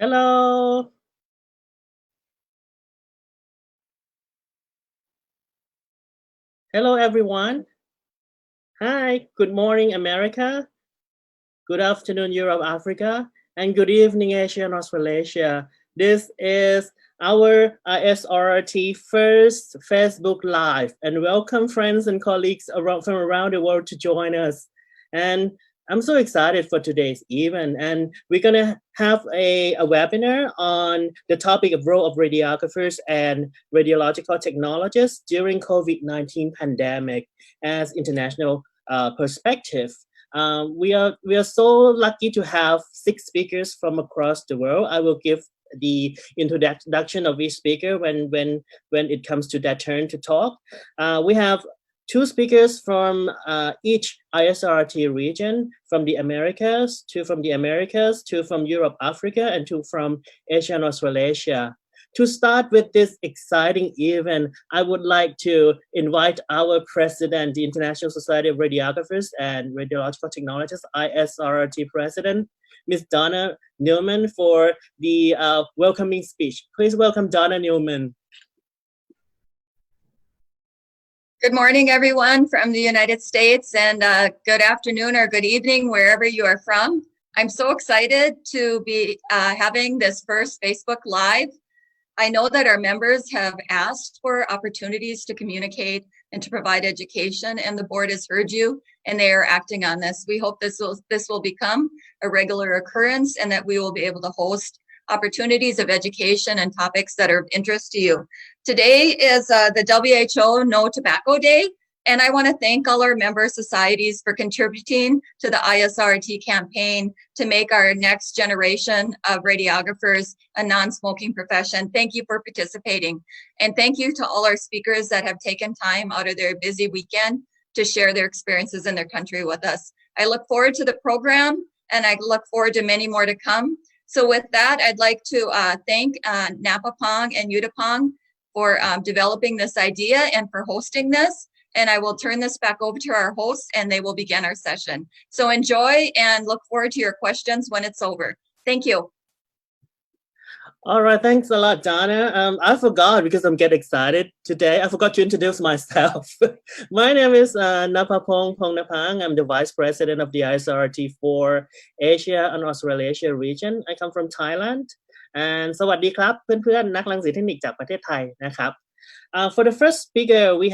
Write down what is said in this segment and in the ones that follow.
Hello. Hello, everyone. Hi. Good morning, America. Good afternoon, Europe, Africa. And good evening, Asia and Australasia. This is our ISRRT first Facebook Live. And welcome friends and colleagues from around the world to join us. And I'm so excited for today's event, and we're gonna have a webinar on the topic of role of radiographers and radiological technologists during COVID-19 pandemic as international perspective. We are so lucky to have 6 speakers from across the world. I will give the introduction of each speaker when it comes to their turn to talk. We have 2 speakers from each ISRRT region, from the Americas, 2 from the Americas, 2 from Europe, Africa, and 2 from Asia and Australasia. To start with this exciting event, I would like to invite our president, the International Society of Radiographers and Radiological Technologists, ISRRT president, Ms. Donna Newman, for the welcoming speech. Please welcome Donna Newman. Good morning, everyone from the United States, and good afternoon or good evening, wherever you are from. I'm so excited to be having this first Facebook Live. I know that our members have asked for opportunities to communicate and to provide education, and the board has heard you, and they are acting on this. We hope this will become a regular occurrence, and that we will be able to host opportunities of education and topics that are of interest to you. Today is the WHO No Tobacco Day, and I want to thank all our member societies for contributing to the ISRRT campaign to make our next generation of radiographers a non-smoking profession. Thank you for participating. And thank you to all our speakers that have taken time out of their busy weekend to share their experiences in their country with us. I look forward to the program, and I look forward to many more to come. So with that, I'd like to thank Napapong and Yudapong for developing this idea and for hosting this. And I will turn this back over to our hosts, and they will begin our session. So enjoy and look forward to your questions when it's over. Thank you. All right, thanks a lot, Donna. I forgot, because I'm getting excited today, I forgot to introduce myself. My name is Napapong Pongnapang. I'm the Vice President of the ISRRT for Asia and Australasia region. I come from Thailand. And สวัสดีครับเพื่อนๆนักรังสีเทคนิคจากประเทศไทยนะครับ For the first speaker, we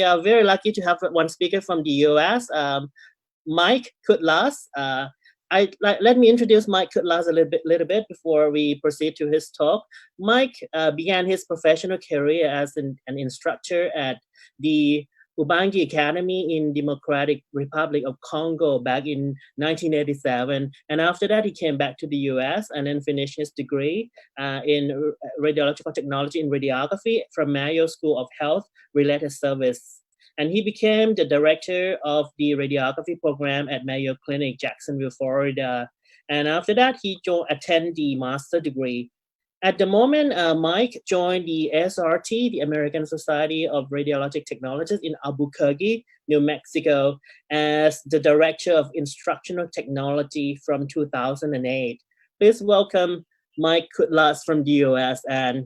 are very lucky to have one speaker from the US, Mike Kutlas. Let me introduce Mike Kutlas a little bit before we proceed to his talk. Mike began his professional career as an instructor at the Ubangi Academy in Democratic Republic of Congo back in 1987. And after that, he came back to the US and then finished his degree in Radiological Technology in Radiography from Mayo School of Health Related Service. And he became the director of the radiography program at Mayo Clinic, Jacksonville, Florida. And after that, he attended the master degree. At the moment, Mike joined the ISRRT, the American Society of Radiological Technologists in Albuquerque, New Mexico, as the Director of Instructional Technology from 2008. Please welcome Mike Kutlas from the US and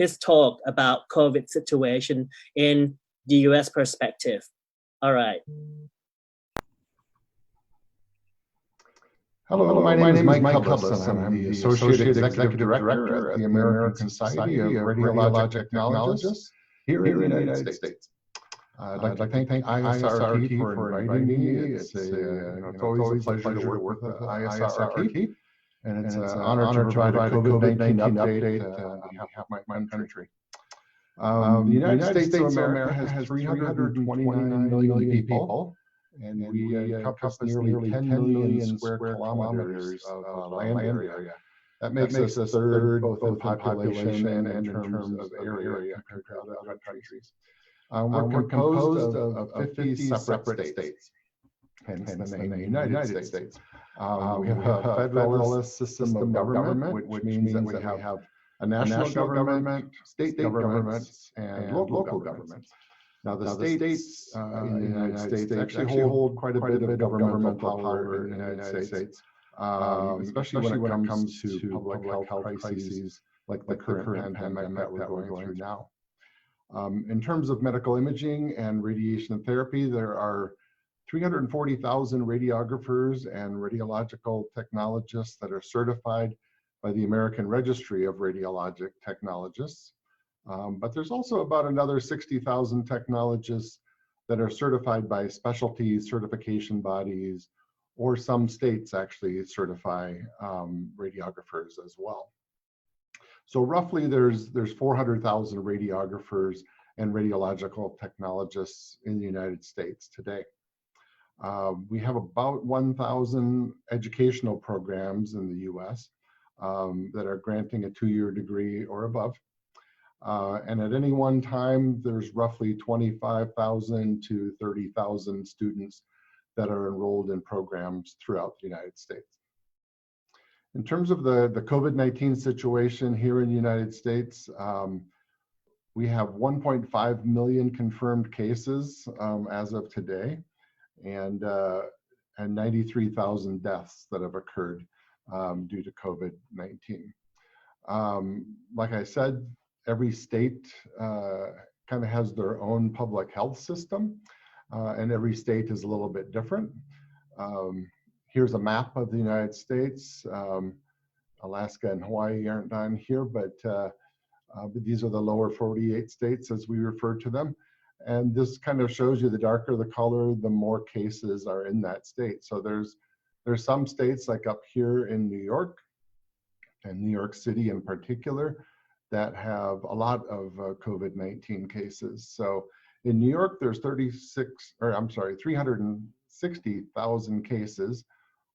his talk about COVID situation in the US perspective. All right. Hello, my name is Mike Kutlas, and I'm the Associate Executive Director at the American Society of Radiological Technologists here in the United States. I'd like to thank ISRRT for inviting me. It's always a pleasure to work with ISRRT, and it's an honor to provide a COVID-19 update on behalf of my country. The United States of America has 329 million people, and we encompass nearly 10 million square kilometers of land area. That makes us the third, both in population and in terms of area compared to other countries. We're composed of 50 separate states, hence the name United States. We have a federalist system of government, which means that we have a national government, state governments, and local governments. Now, the states in the United States actually hold quite a bit of governmental power in the United States. especially when it comes to public health crises like the current pandemic that we're going through now. In terms of medical imaging and radiation therapy, there are 340,000 radiographers and radiological technologists that are certified by the American Registry of Radiologic Technologists. But there's also about another 60,000 technologists that are certified by specialty certification bodies, or some states actually certify radiographers as well. So roughly there's 400,000 radiographers and radiological technologists in the United States today. We have about 1,000 educational programs in the US that are granting a 2-year degree or above. And at any one time, there's roughly 25,000 to 30,000 students that are enrolled in programs throughout the United States. In terms of the COVID-19 situation here in the United States, we have 1.5 million confirmed cases as of today, and 93,000 deaths that have occurred due to COVID-19. Like I said, every state kind of has their own public health system, and every state is a little bit different. Here's a map of the United States. Alaska and Hawaii aren't on here, but these are the lower 48 states as we refer to them. And this kind of shows you the darker the color, the more cases are in that state. So there's some states like up here in New York, and New York City in particular, that have a lot of COVID-19 cases. So in New York, there's 360,000 cases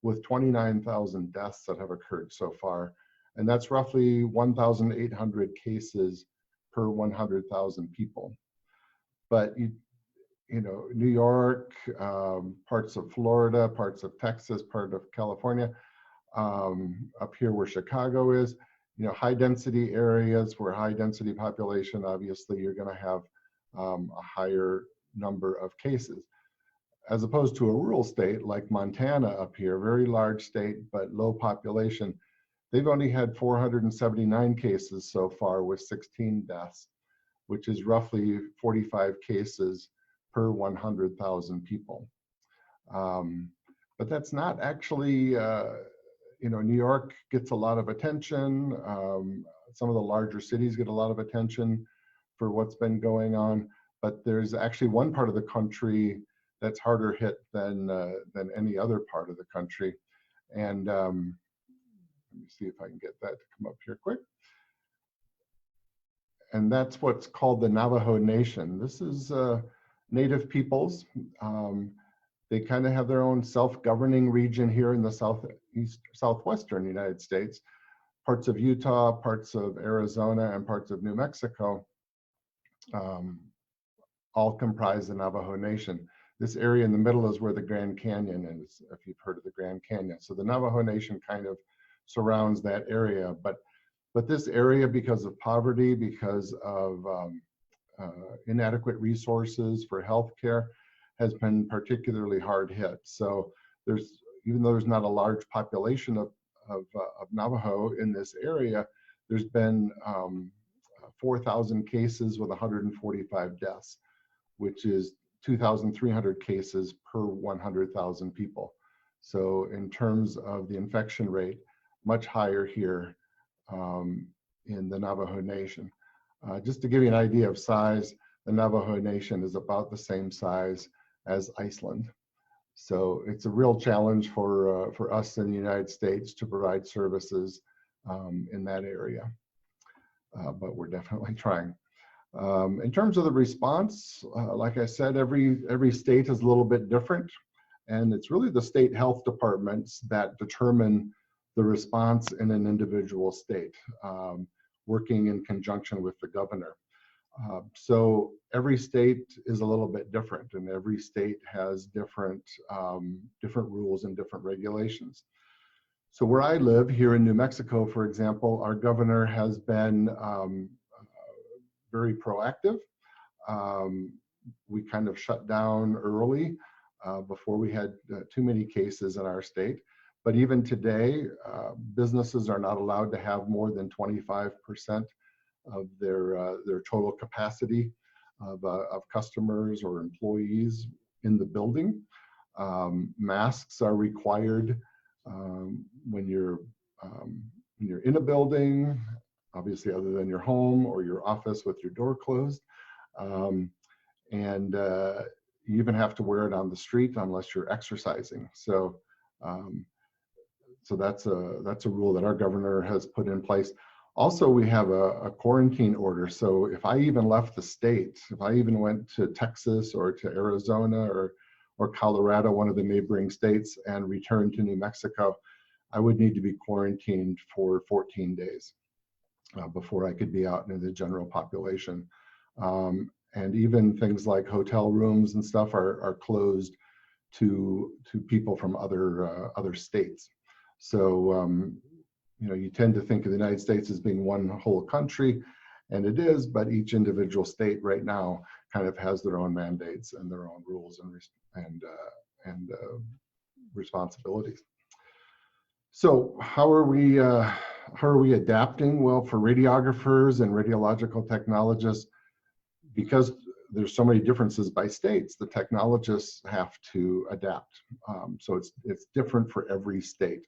with 29,000 deaths that have occurred so far. And that's roughly 1,800 cases per 100,000 people. But you know, New York, parts of Florida, parts of Texas, part of California, up here where Chicago is, you know, high density areas where high density population, obviously you're going to have a higher number of cases, as opposed to a rural state like Montana up here, very large state but low population. They've only had 479 cases so far with 16 deaths, which is roughly 45 cases per 100,000 people. But that's not actually, you know, New York gets a lot of attention. Some of the larger cities get a lot of attention for what's been going on, but there's actually one part of the country that's harder hit than any other part of the country. And let me see if I can get that to come up here quick. And that's what's called the Navajo Nation. This is Native peoples. They kind of have their own self-governing region here in the southwestern United States. Parts of Utah, parts of Arizona, and parts of New Mexico all comprise the Navajo Nation. This area in the middle is where the Grand Canyon is, if you've heard of the Grand Canyon. So the Navajo Nation kind of surrounds that area. But this area, because of poverty, because of inadequate resources for healthcare, has been particularly hard hit. So even though there's not a large population of Navajo in this area, there's been 4,000 cases with 145 deaths, which is 2,300 cases per 100,000 people. So in terms of the infection rate, much higher here in the Navajo Nation. Just to give you an idea of size, the Navajo Nation is about the same size as Iceland. So it's a real challenge for us in the United States to provide services in that area, but we're definitely trying. In terms of the response, like I said, every state is a little bit different, and it's really the state health departments that determine the response in an individual state, working in conjunction with the governor. So every state is a little bit different, and every state has different rules and different regulations. So where I live here in New Mexico, for example, our governor has been very proactive. We kind of shut down early before we had too many cases in our state. But even today, businesses are not allowed to have more than 25% of their total capacity of customers or employees in the building. Masks are required when you're in a building, obviously other than your home or your office with your door closed. And you even have to wear it on the street unless you're exercising. So that's a rule that our governor has put in place. Also, we have a quarantine order. So if I even left the state, if I even went to Texas or to Arizona or Colorado, one of the neighboring states, and returned to New Mexico, I would need to be quarantined for 14 days before I could be out in the general population. And even things like hotel rooms and stuff are closed to people from other states. So you tend to think of the United States as being one whole country, and it is, but each individual state right now kind of has their own mandates and their own rules and responsibilities. So how are we adapting? Well, for radiographers and radiological technologists, because there's so many differences by states, the technologists have to adapt. So it's different for every state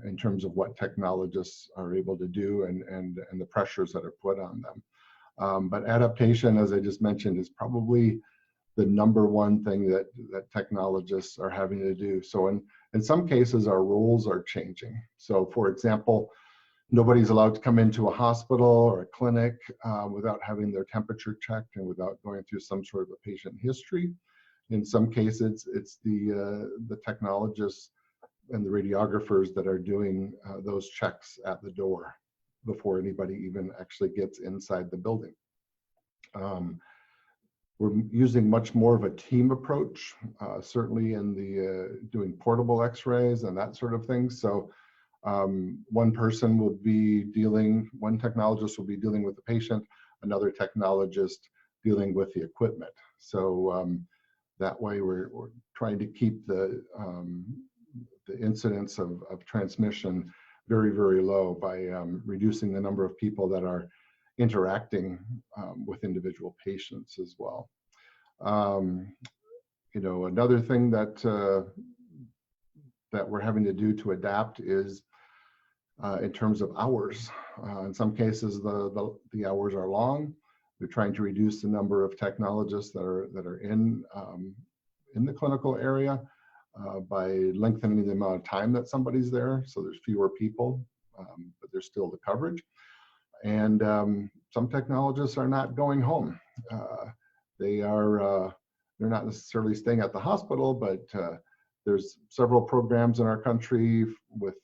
in terms of what technologists are able to do and the pressures that are put on them. But adaptation, as I just mentioned, is probably the number one thing that technologists are having to do. So in some cases, our roles are changing. So for example, nobody's allowed to come into a hospital or a clinic without having their temperature checked and without going through some sort of a patient history. In some cases, it's the technologists and the radiographers that are doing those checks at the door before anybody even actually gets inside the building. We're using much more of a team approach, certainly in the doing portable x-rays and that sort of thing. So one person will be one technologist will be dealing with the patient, another technologist dealing with the equipment. So that way we're trying to keep the incidence of transmission very, very low by reducing the number of people that are interacting with individual patients as well. Another thing that we're having to do to adapt is in terms of hours. In some cases, the hours are long. We're trying to reduce the number of technologists that are in the clinical area by lengthening the amount of time that somebody's there. So there's fewer people, but there's still the coverage. And some technologists are not going home. They're not necessarily staying at the hospital, but there's several programs in our country with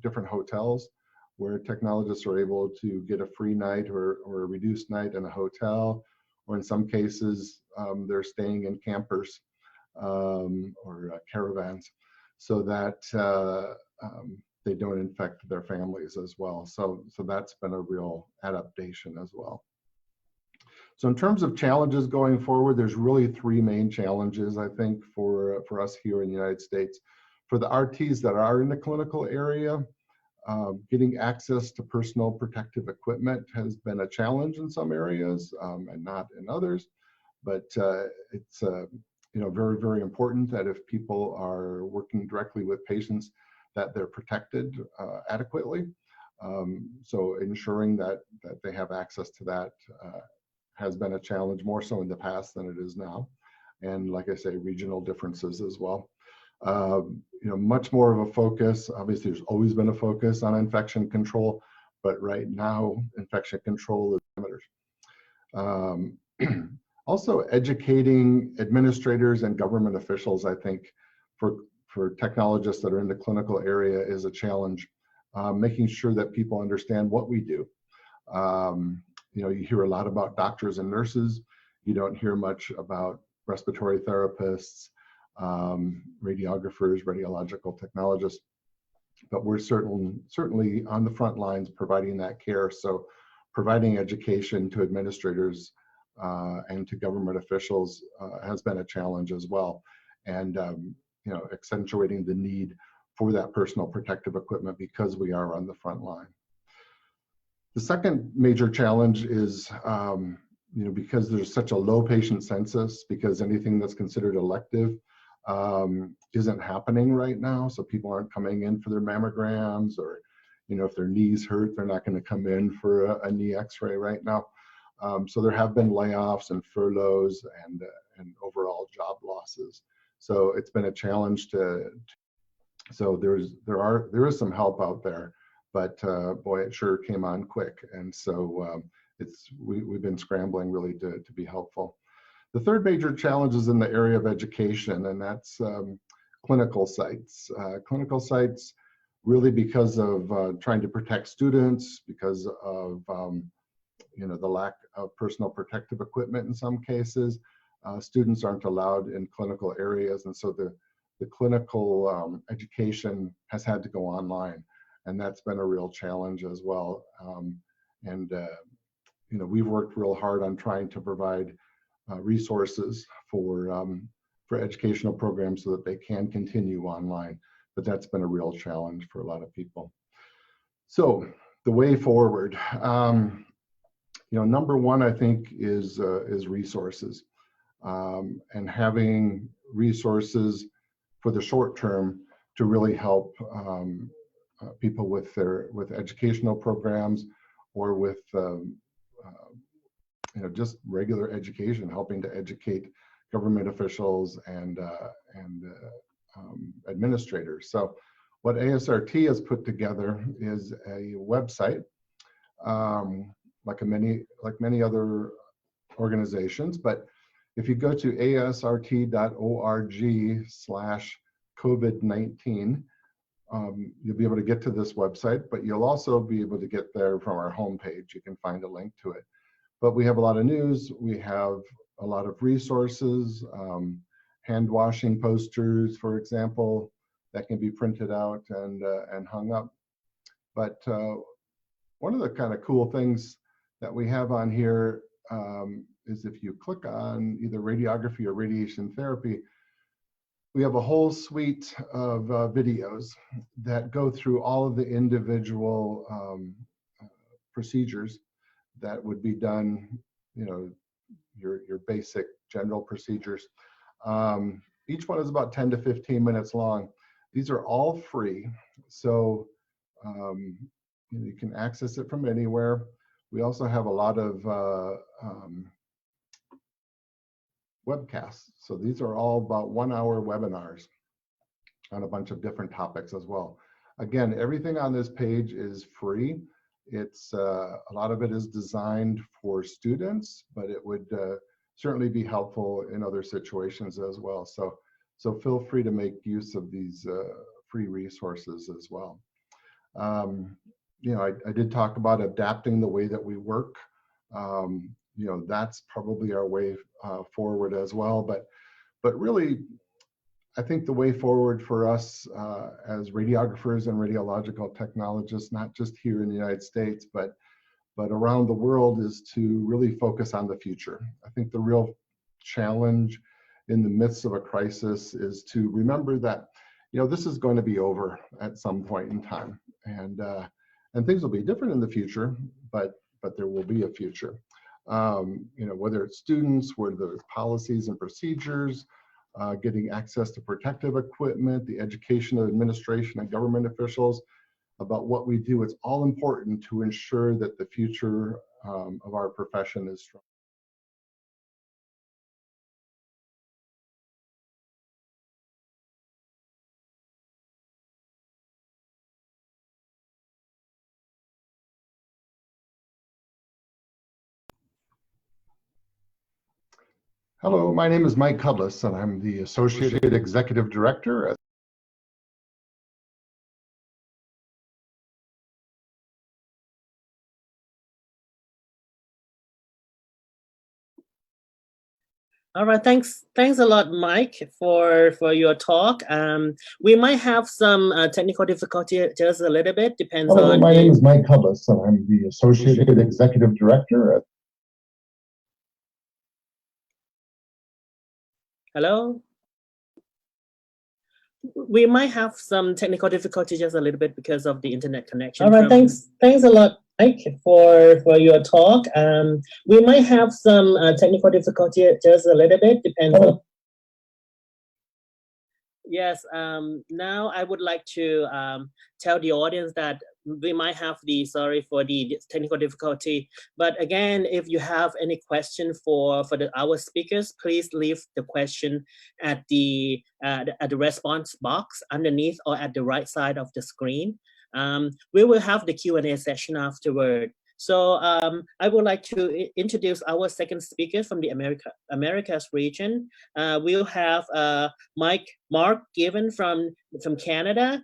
different hotels where technologists are able to get a free night or a reduced night in a hotel, or in some cases they're staying in campers or caravans so that they don't infect their families as well. So that's been a real adaptation as well. So in terms of challenges going forward, there's really three main challenges, I think, for us here in the United States. For the RTs that are in the clinical area, getting access to personal protective equipment has been a challenge in some areas and not in others. But it's very, very important that if people are working directly with patients, that they're protected adequately. So ensuring that they have access to that has been a challenge, more so in the past than it is now. And like I say, regional differences as well. Much more of a focus, obviously there's always been a focus on infection control, but right now infection control is parameters. Also educating administrators and government officials, I think, for technologists that are in the clinical area is a challenge. Making sure that people understand what we do. You hear a lot about doctors and nurses. You don't hear much about respiratory therapists, radiographers, radiological technologists, but we're certainly on the front lines providing that care. So providing education to administrators and to government officials has been a challenge as well. And accentuating the need for that personal protective equipment because we are on the front line. The second major challenge is, because there's such a low patient census, because anything that's considered elective isn't happening right now. So people aren't coming in for their mammograms, or, if their knees hurt, they're not going to come in for a knee x-ray right now. So there have been layoffs and furloughs and overall job losses. So it's been a challenge so there is some help out there, but boy, it sure came on quick. And so we've been scrambling really to be helpful. The third major challenge is in the area of education, and that's clinical sites. Clinical sites, really because of trying to protect students, because of the lack of personal protective equipment in some cases, students aren't allowed in clinical areas, and so the clinical education has had to go online, and that's been a real challenge as well. We've worked real hard on trying to provide resources for educational programs so that they can continue online, but that's been a real challenge for a lot of people. So the way forward, number one, I think, is resources, and having resources for the short term to really help people with educational programs, or with just regular education, helping to educate government officials and administrators. So what ISRRT has put together is a website, like many other organizations, but if you go to isrrt.org/COVID-19, you'll be able to get to this website, but you'll also be able to get there from our homepage. You can find a link to it. But we have a lot of news. We have a lot of resources, hand washing posters, for example, that can be printed out and hung up. But one of the kind of cool things that we have on here is if you click on either radiography or radiation therapy, we have a whole suite of videos that go through all of the individual procedures that would be done, your basic general procedures. Each one is about 10 to 15 minutes long. These are all free, so you can access it from anywhere. We also have a lot of webcasts. So these are all about 1-hour webinars on a bunch of different topics as well. Again, everything on this page is free. It's a lot of it is designed for students, but it would certainly be helpful in other situations as well. So feel free to make use of these free resources as well. I did talk about adapting the way that we work. That's probably our way forward as well. But really, I think the way forward for us as radiographers and radiological technologists, not just here in the United States, but around the world, is to really focus on the future. I think the real challenge in the midst of a crisis is to remember that, this is going to be over at some point in time, and things will be different in the future, but there will be a future. Whether it's students, whether there's policies and procedures, getting access to protective equipment, the education of administration and government officials about what we do, it's all important to ensure that the future of our profession is strong. Hello, my name is Mike Cudlis, and I'm the Associate Executive Director at All right, thanks a lot, Mike, for your talk. We might have some technical difficulty just a little bit, depends Hello, on. my name is Mike Cudlis, and I'm the Associate Executive Director at Hello? We might have some technical difficulty just a little bit because of the internet connection. All right, thanks a lot, Mike, for your talk. We might have some technical difficulty just a little bit, depends on. Yes, now I would like to tell the audience that we might have sorry for the technical difficulty, but again, if you have any question for our speakers, please leave the question at the response box underneath or at the right side of the screen. We will have the Q&A session afterward. So I would like to introduce our second speaker from the Americas region. We'll have Mark Given from Canada.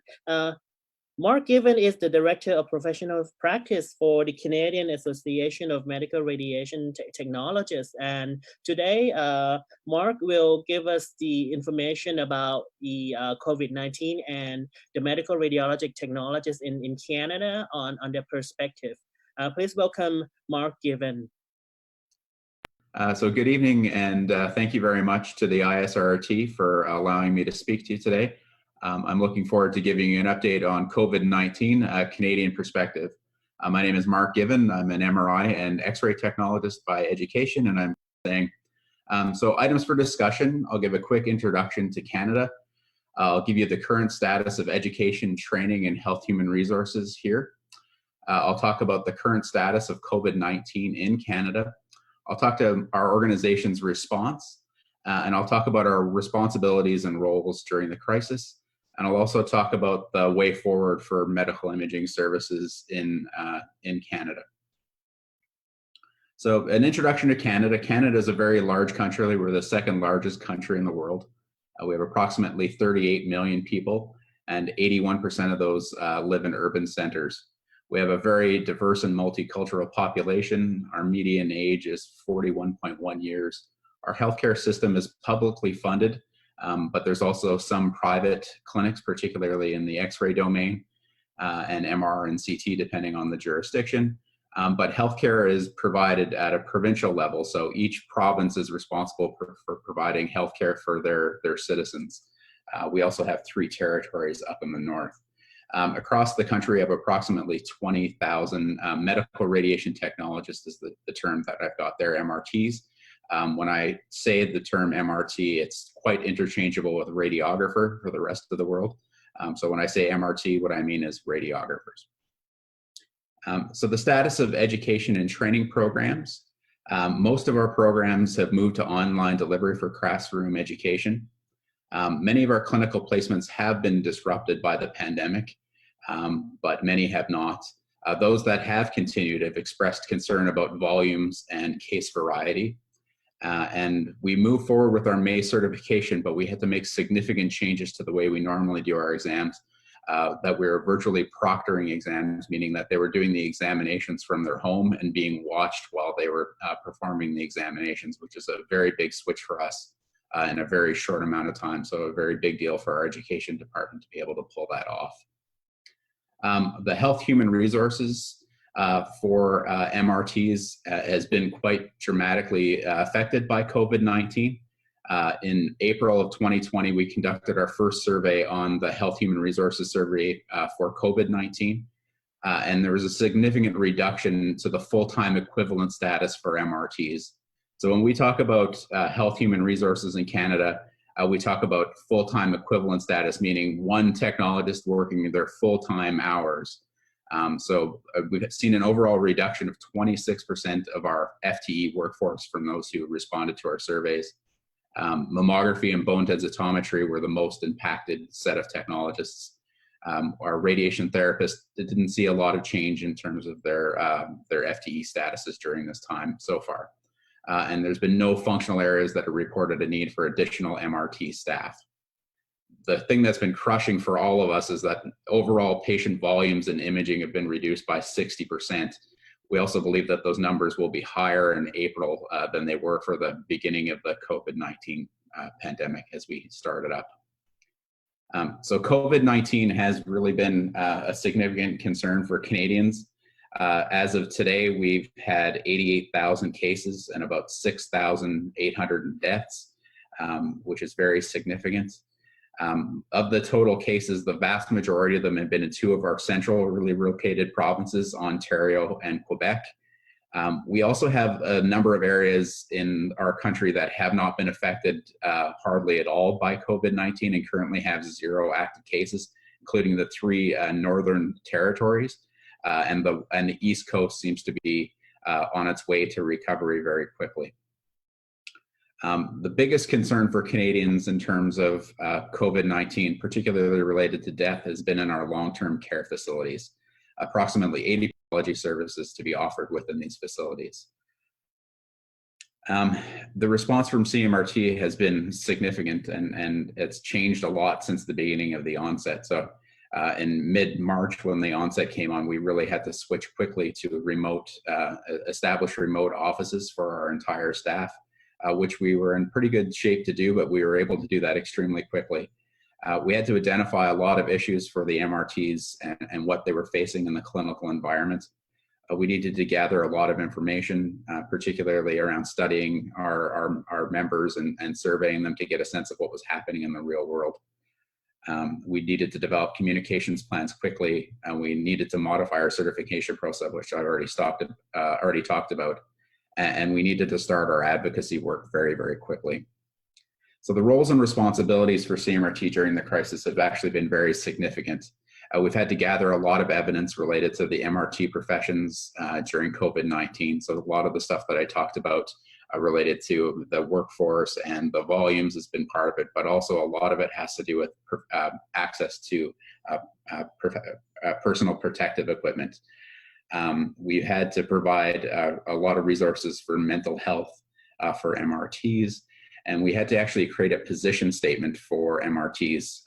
Mark Given is the Director of Professional Practice for the Canadian Association of Medical Radiation Technologists. And today, Mark will give us the information about the COVID-19 and the medical radiologic technologists in Canada on their perspective. Please welcome Mark Given. So good evening, and thank you very much to the ISRRT for allowing me to speak to you today. I'm looking forward to giving you an update on COVID-19, Canadian perspective. My name is Mark Given. I'm an MRI and X-ray technologist by education, and I'm saying, so items for discussion, I'll give a quick introduction to Canada. I'll give you the current status of education, training, and health human resources here. I'll talk about the current status of COVID-19 in Canada. I'll talk to our organization's response, and I'll talk about our responsibilities and roles during the crisis. And I'll also talk about the way forward for medical imaging services in Canada. So an introduction to Canada. Canada is a very large country. We're the second largest country in the world. We have approximately 38 million people, and 81% of those live in urban centers. We have a very diverse and multicultural population. Our median age is 41.1 years. Our healthcare system is publicly funded, but there's also some private clinics, particularly in the X-ray domain and MR and CT, depending on the jurisdiction. But healthcare is provided at a provincial level, so each province is responsible for providing healthcare for their citizens. We also have 3 territories up in the north. Across the country, we have approximately 20,000 medical radiation technologists is the term that I've got there, MRTs. When I say the term MRT, it's quite interchangeable with radiographer for the rest of the world. So when I say MRT, what I mean is radiographers. So the status of education and training programs. Most of our programs have moved to online delivery for classroom education. Many of our clinical placements have been disrupted by the pandemic, but many have not. Those that have continued have expressed concern about volumes and case variety. And we move forward with our May certification, but we had to make significant changes to the way we normally do our exams, that we were virtually proctoring exams, meaning that they were doing the examinations from their home and being watched while they were performing the examinations, which is a very big switch for us. In a very short amount of time, so a very big deal for our education department to be able to pull that off. The health human resources for MRTs has been quite dramatically affected by COVID-19. In April of 2020, we conducted our first survey on the health human resources survey for COVID-19, and there was a significant reduction to the full-time equivalent status for MRTs. So when we talk about health human resources in Canada, we talk about full-time equivalent status, meaning one technologist working their full-time hours. So we've seen an overall reduction of 26% of our FTE workforce from those who responded to our surveys. Mammography and bone densitometry were the most impacted set of technologists. Our radiation therapists didn't see a lot of change in terms of their FTE statuses during this time so far. And there's been no functional areas that have reported a need for additional MRT staff. The thing that's been crushing for all of us is that overall patient volumes in imaging have been reduced by 60%. We also believe that those numbers will be higher in April than they were for the beginning of the COVID-19 pandemic as we started up. So COVID-19 has really been a significant concern for Canadians. As of today, we've had 88,000 cases and about 6,800 deaths, which is very significant. Of the total cases, the vast majority of them have been in two of our centrally located provinces, Ontario and Quebec. We also have a number of areas in our country that have not been affected hardly at all by COVID-19 and currently have 0 active cases, including the 3 northern territories, and the East Coast seems to be on its way to recovery very quickly. The biggest concern for Canadians in terms of COVID-19, particularly related to death, has been in our long-term care facilities. Approximately 80 pathology services to be offered within these facilities. The response from CMRT has been significant, and it's changed a lot since the beginning of the onset. So in mid-March, when the onset came on, we really had to switch quickly to establish remote offices for our entire staff, which we were in pretty good shape to do, but we were able to do that extremely quickly. We had to identify a lot of issues for the MRTs and what they were facing in the clinical environment. We needed to gather a lot of information, particularly around studying our members and surveying them to get a sense of what was happening in the real world. We needed to develop communications plans quickly, and we needed to modify our certification process, which I already talked about, and we needed to start our advocacy work very, very quickly. So the roles and responsibilities for CMRT during the crisis have actually been very significant. We've had to gather a lot of evidence related to the MRT professions during COVID-19. So a lot of the stuff that I talked about related to the workforce and the volumes has been part of it, but also a lot of it has to do with access to personal protective equipment. We had to provide a lot of resources for mental health for MRTs. And we had to actually create a position statement for MRTs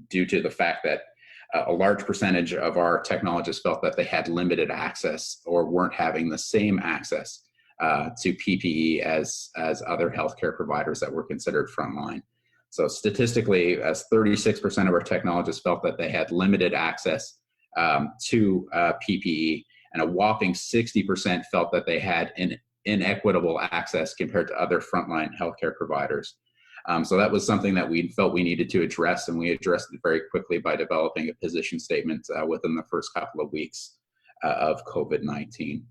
due to the fact that a large percentage of our technologists felt that they had limited access or weren't having the same access to PPE as other healthcare providers that were considered frontline. So statistically, as 36% of our technologists felt that they had limited access to PPE, and a whopping 60% felt that they had inequitable access compared to other frontline healthcare providers. So that was something that we felt we needed to address, and we addressed it very quickly by developing a position statement within the first couple of weeks of COVID-19.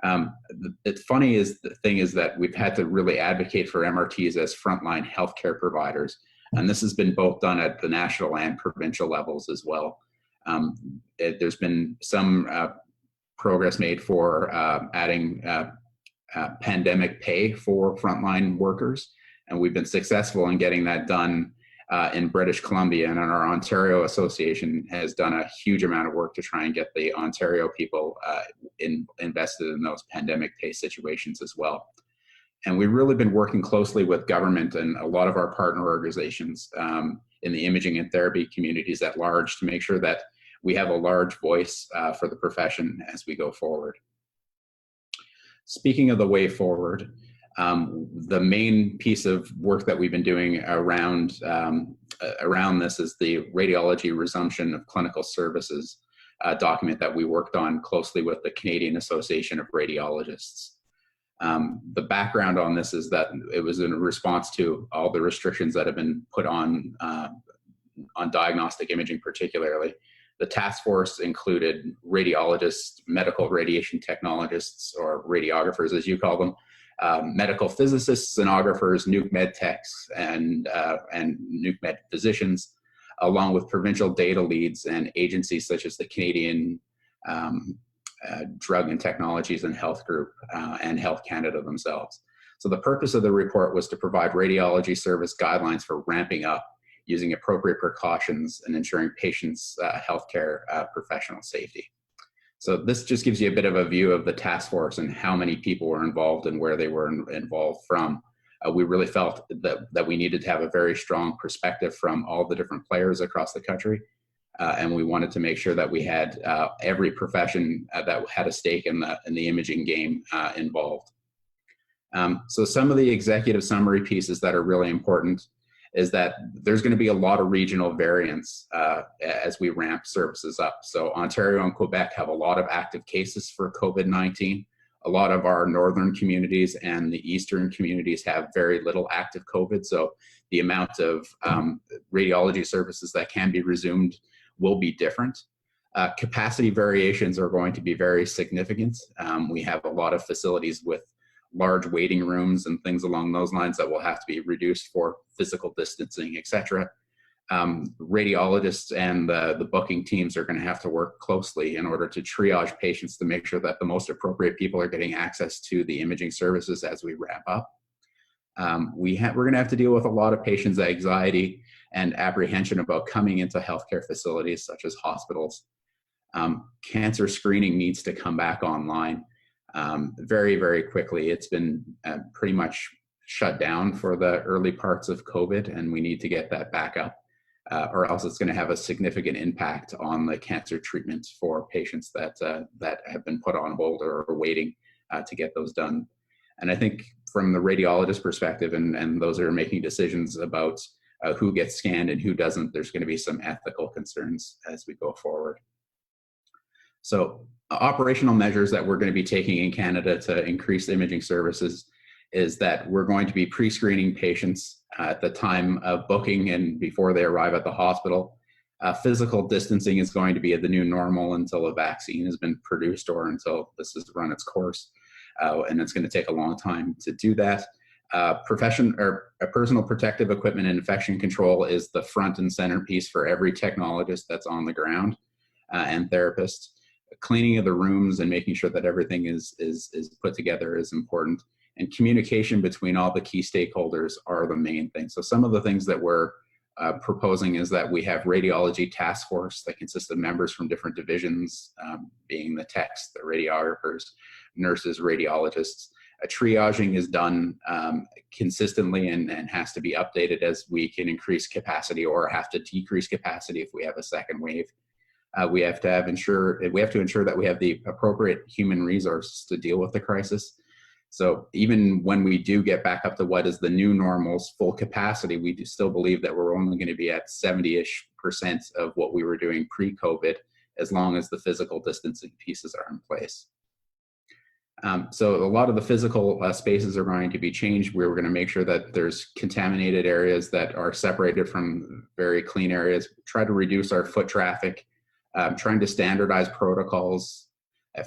The thing is that we've had to really advocate for MRTs as frontline healthcare providers, and this has been both done at the national and provincial levels as well. There's been some progress made for adding pandemic pay for frontline workers, and we've been successful in getting that done in British Columbia, and our Ontario Association has done a huge amount of work to try and get the Ontario people invested in those pandemic pay situations as well. And we've really been working closely with government and a lot of our partner organizations in the imaging and therapy communities at large to make sure that we have a large voice for the profession as we go forward. Speaking of the way forward, the main piece of work that we've been doing around this is the Radiology Resumption of Clinical Services document that we worked on closely with the Canadian Association of Radiologists. The background on this is that it was in response to all the restrictions that have been put on diagnostic imaging particularly. The task force included radiologists, medical radiation technologists, or radiographers as you call them, medical physicists, sonographers, nuke med techs, and nuke med physicians, along with provincial data leads and agencies such as the Canadian Drug and Technologies and Health Group and Health Canada themselves. So the purpose of the report was to provide radiology service guidelines for ramping up using appropriate precautions and ensuring patients' healthcare professional safety. So this just gives you a bit of a view of the task force and how many people were involved and where they were involved from. We really felt that we needed to have a very strong perspective from all the different players across the country. And we wanted to make sure that we had every profession that had a stake in the imaging game involved. So some of the executive summary pieces that are really important is that there's going to be a lot of regional variance as we ramp services up. So Ontario and Quebec have a lot of active cases for COVID-19. A lot of our northern communities and the eastern communities have very little active COVID. So the amount of radiology services that can be resumed will be different. Capacity variations are going to be very significant. We have a lot of facilities with large waiting rooms and things along those lines that will have to be reduced for physical distancing, etc. Radiologists and the booking teams are going to have to work closely in order to triage patients to make sure that the most appropriate people are getting access to the imaging services as we wrap up. We're going to have to deal with a lot of patients' anxiety and apprehension about coming into healthcare facilities such as hospitals. Cancer screening needs to come back online very, very quickly. It's been pretty much shut down for the early parts of COVID, and we need to get that back up, or else it's going to have a significant impact on the cancer treatments for patients that have been put on hold or are waiting to get those done. And I think from the radiologist perspective and those that are making decisions about who gets scanned and who doesn't, there's going to be some ethical concerns as we go forward. So operational measures that we're going to be taking in Canada to increase imaging services is that we're going to be pre-screening patients at the time of booking and before they arrive at the hospital. Physical distancing is going to be the new normal until a vaccine has been produced or until this has run its course. And it's going to take a long time to do that. Personal protective equipment and infection control is the front and center piece for every technologist that's on the ground and therapist. Cleaning of the rooms and making sure that everything is put together is important. And communication between all the key stakeholders are the main thing. So some of the things that we're proposing is that we have radiology task force that consists of members from different divisions, being the techs, the radiographers, nurses, radiologists. Triaging is done consistently and has to be updated as we can increase capacity or have to decrease capacity if we have a second wave. We have to ensure that we have the appropriate human resources to deal with the crisis. So even when we do get back up to what is the new normal's full capacity, we do still believe that we're only going to be at 70-ish% of what we were doing pre-COVID, as long as the physical distancing pieces are in place. So a lot of the physical spaces are going to be changed. We're going to make sure that there's contaminated areas that are separated from very clean areas, try to reduce our foot traffic, trying to standardize protocols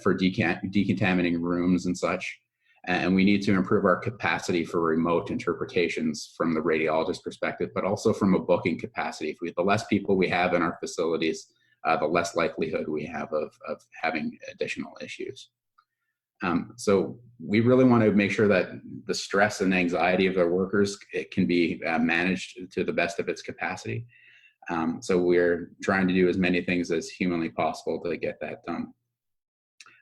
for decontaminating rooms and such. And we need to improve our capacity for remote interpretations from the radiologist perspective, but also from a booking capacity. The less people we have in our facilities, the less likelihood we have of having additional issues. So we really want to make sure that the stress and anxiety of our workers can be managed to the best of its capacity. So we're trying to do as many things as humanly possible to get that done.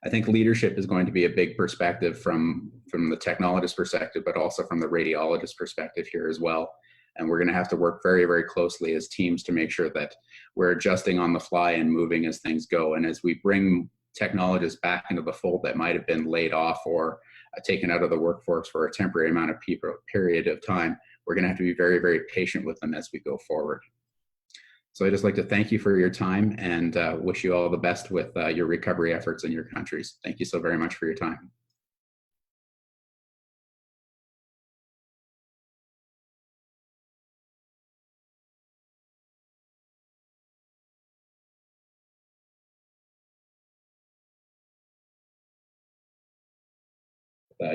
I think leadership is going to be a big perspective from the technologist perspective, but also from the radiologist perspective here as well. And we're going to have to work very, very closely as teams to make sure that we're adjusting on the fly and moving as things go. And as we bring technologists back into the fold that might have been laid off or taken out of the workforce for a temporary amount of period of time, we're going to have to be very, very patient with them as we go forward. So I'd just like to thank you for your time and wish you all the best with your recovery efforts in your countries. Thank you so very much for your time.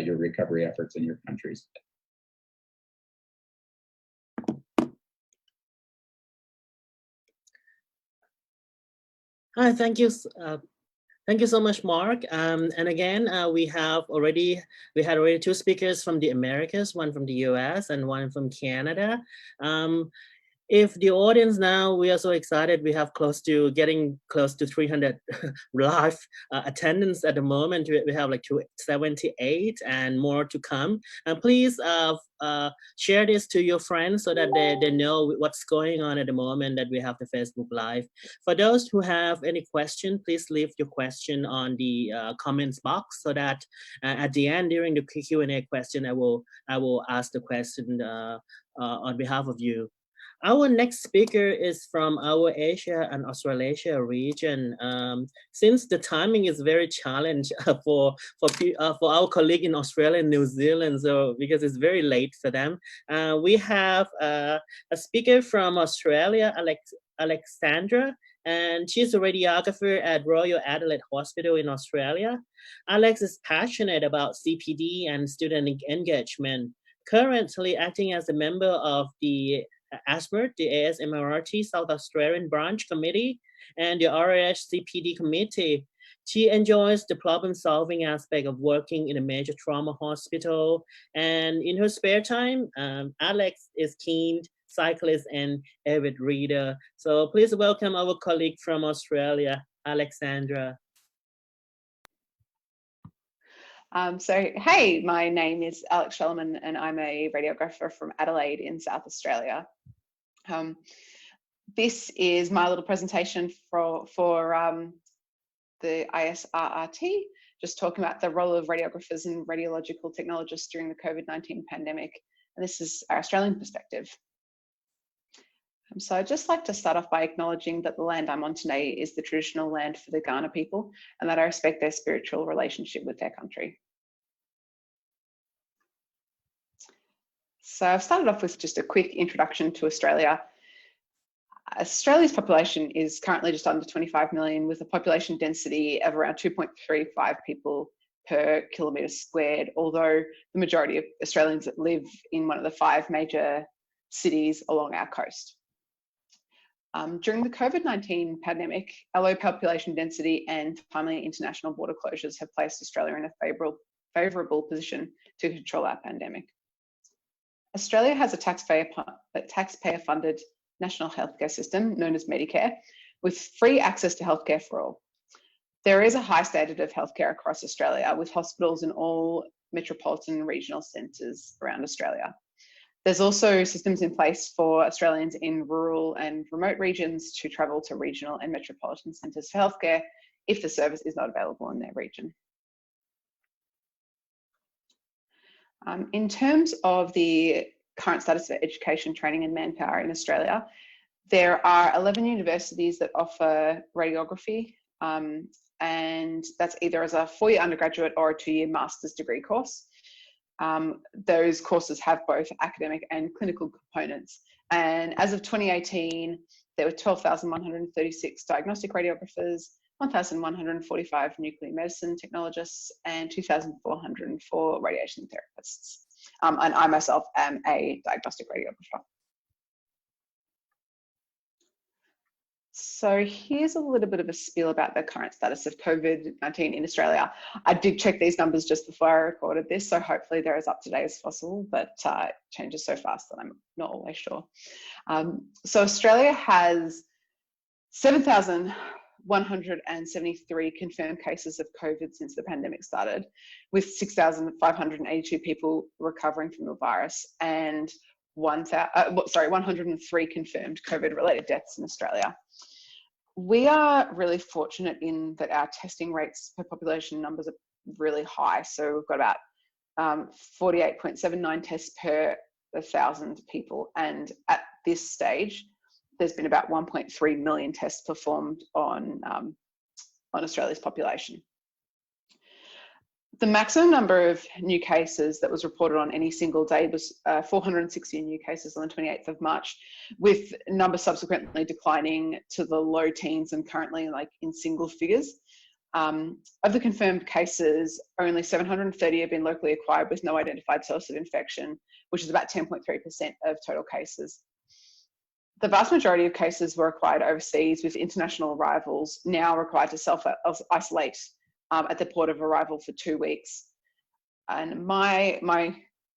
Your recovery efforts in your countries. Hi, thank you. Thank you so much, Mark. And again, we had already two speakers from the Americas, one from the US and one from Canada. If the audience now, we are so excited, we have getting close to 300 live attendance at the moment. We have like 278 and more to come. And please share this to your friends so that they know what's going on at the moment that we have the Facebook Live. For those who have any question, please leave your question on the comments box so that at the end during the Q&A question, I will ask the question on behalf of you. Our next speaker is from our Asia and Australasia region. Since the timing is very challenged for our colleague in Australia and New Zealand, so because it's very late for them, we have a speaker from Australia, Alexandra, and she's a radiographer at Royal Adelaide Hospital in Australia. Alex is passionate about CPD and student engagement, currently acting as a member of the ISRRT, the ISRRT South Australian Branch Committee, and the RAH CPD Committee. She enjoys the problem-solving aspect of working in a major trauma hospital, and in her spare time, Alex is keen cyclist and avid reader. So please welcome our colleague from Australia, Alexandra. Hey, my name is Alex Shellerman and I'm a radiographer from Adelaide in South Australia. This is my little presentation for the ISRRT, just talking about the role of radiographers and radiological technologists during the COVID-19 pandemic. And this is our Australian perspective. So I'd just like to start off by acknowledging that the land I'm on today is the traditional land for the Kaurna people, and that I respect their spiritual relationship with their country. So I've started off with just a quick introduction to Australia. Australia's population is currently just under 25 million, with a population density of around 2.35 people per kilometre squared, although the majority of Australians live in one of the 5 major cities along our coast. During the COVID-19 pandemic, our low population density and timely international border closures have placed Australia in a favourable position to control our pandemic. Australia has a taxpayer-funded national healthcare system known as Medicare, with free access to healthcare for all. There is a high standard of healthcare across Australia, with hospitals in all metropolitan and regional centres around Australia. There's also systems in place for Australians in rural and remote regions to travel to regional and metropolitan centres for healthcare if the service is not available in their region. In terms of the current status of education, training and manpower in Australia, there are 11 universities that offer radiography, and that's either as a 4-year undergraduate or a 2-year master's degree course. Those courses have both academic and clinical components. And as of 2018, there were 12,136 diagnostic radiographers, 1,145 nuclear medicine technologists, and 2,404 radiation therapists. And I myself am a diagnostic radiographer. So here's a little bit of a spiel about the current status of COVID-19 in Australia. I did check these numbers just before I recorded this, so hopefully they're as up to date as possible, but it changes so fast that I'm not always sure. So Australia has 7,173 confirmed cases of COVID since the pandemic started, with 6,582 people recovering from the virus and 103 confirmed COVID-related deaths in Australia. We are really fortunate in that our testing rates per population numbers are really high. So we've got about 48.79 tests per 1,000 people. And at this stage, there's been about 1.3 million tests performed on Australia's population. The maximum number of new cases that was reported on any single day was 460 new cases on the 28th of March, with numbers subsequently declining to the low teens and currently like in single figures. Of the confirmed cases, only 730 have been locally acquired with no identified source of infection, which is about 10.3% of total cases. The vast majority of cases were acquired overseas, with international arrivals now required to self-isolate at the port of arrival for 2 weeks. And my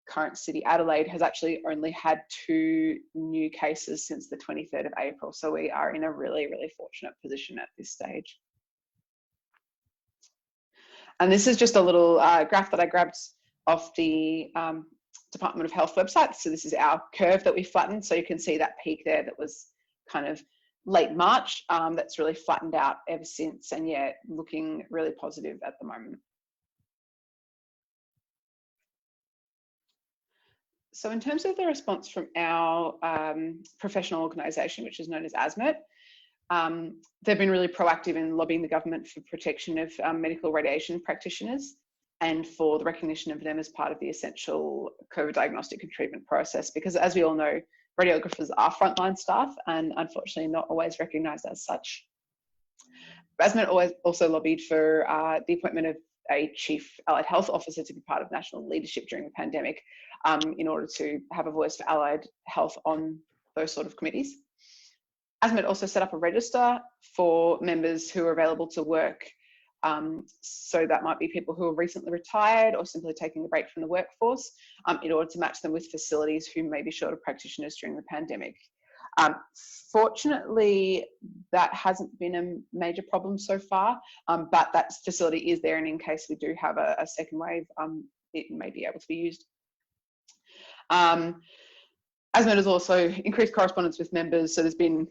current city, Adelaide, has actually only had 2 new cases since the 23rd of April. So we are in a really, really fortunate position at this stage. And this is just a little graph that I grabbed off the Department of Health website. So this is our curve that we flattened. So you can see that peak there that was kind of late March, that's really flattened out ever since, and yeah, looking really positive at the moment. So in terms of the response from our professional organisation, which is known as ISRRT, they've been really proactive in lobbying the government for protection of medical radiation practitioners and for the recognition of them as part of the essential COVID diagnostic and treatment process. Because as we all know, radiographers are frontline staff and unfortunately not always recognised as such. ISRRT also lobbied for the appointment of a chief allied health officer to be part of national leadership during the pandemic in order to have a voice for allied health on those sort of committees. ISRRT also set up a register for members who are available to work. So that might be people who are recently retired or simply taking a break from the workforce in order to match them with facilities who may be short of practitioners during the pandemic. Fortunately, that hasn't been a major problem so far, but that facility is there, and in case we do have a second wave, it may be able to be used. ISRRT has also increased correspondence with members, so there's been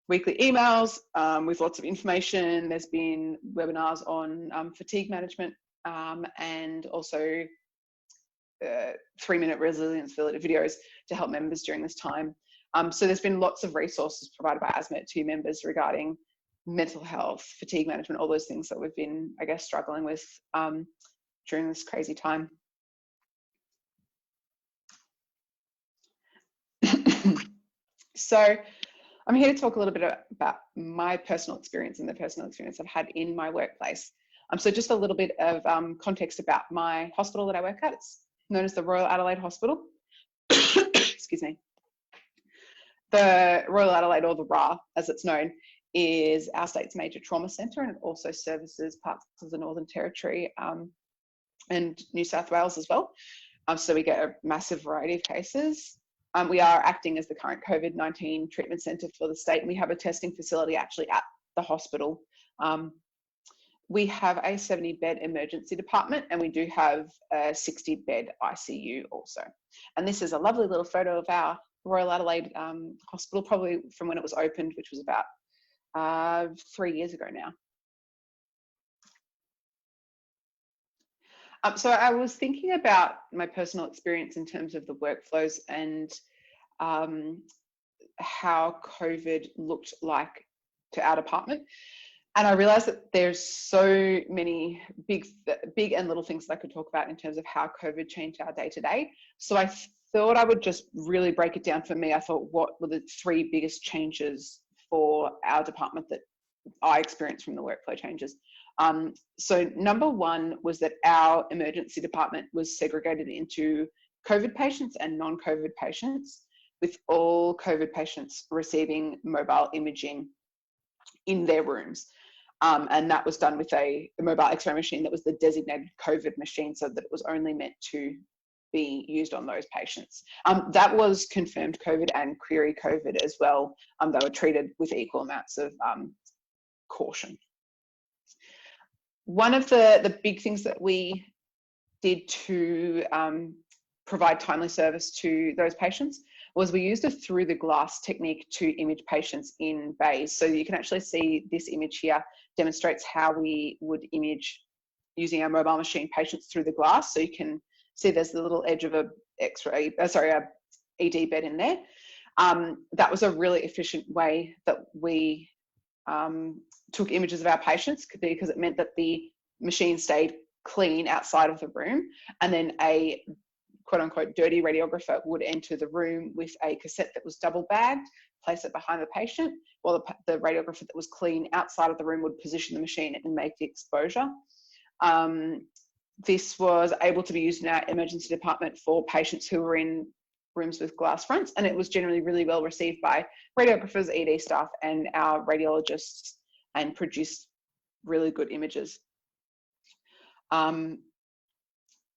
weekly emails with lots of information. There's been webinars on fatigue management and also 3-minute resilience videos to help members during this time. So there's been lots of resources provided by ISRRT to members regarding mental health, fatigue management, all those things that we've been, I guess, struggling with during this crazy time. So I'm here to talk a little bit about my personal experience and the personal experience I've had in my workplace. So just a little bit of context about my hospital that I work at. It's known as the Royal Adelaide Hospital. Excuse me. The Royal Adelaide, or the RA as it's known, is our state's major trauma centre, and it also services parts of the Northern Territory and New South Wales as well. So we get a massive variety of cases. We are acting as the current COVID-19 treatment centre for the state, and we have a testing facility actually at the hospital. We have a 70-bed emergency department, and we do have a 60-bed ICU also. And this is a lovely little photo of our Royal Adelaide Hospital, probably from when it was opened, which was about 3 years ago now. So I was thinking about my personal experience in terms of the workflows and how COVID looked like to our department. And I realized that there's so many big and little things that I could talk about in terms of how COVID changed our day-to-day. So I thought I would just really break it down for me. I thought, what were the 3 biggest changes for our department that I experienced from the workflow changes? So number 1 was that our emergency department was segregated into COVID patients and non-COVID patients, with all COVID patients receiving mobile imaging in their rooms. And that was done with a mobile X-ray machine that was the designated COVID machine, so that it was only meant to be used on those patients. That was confirmed COVID and query COVID as well. They were treated with equal amounts of caution. One of the big things that we did to provide timely service to those patients was we used a through the glass technique to image patients in bays. So you can actually see this image here demonstrates how we would image using our mobile machine patients through the glass. So you can see there's the little edge of a ED bed in there. That was a really efficient way that we took images of our patients, because it meant that the machine stayed clean outside of the room, and then a quote unquote dirty radiographer would enter the room with a cassette that was double bagged, place it behind the patient, while the radiographer that was clean outside of the room would position the machine and make the exposure. This was able to be used in our emergency department for patients who were in rooms with glass fronts, and it was generally really well received by radiographers, ED staff, and our radiologists, and produced really good images.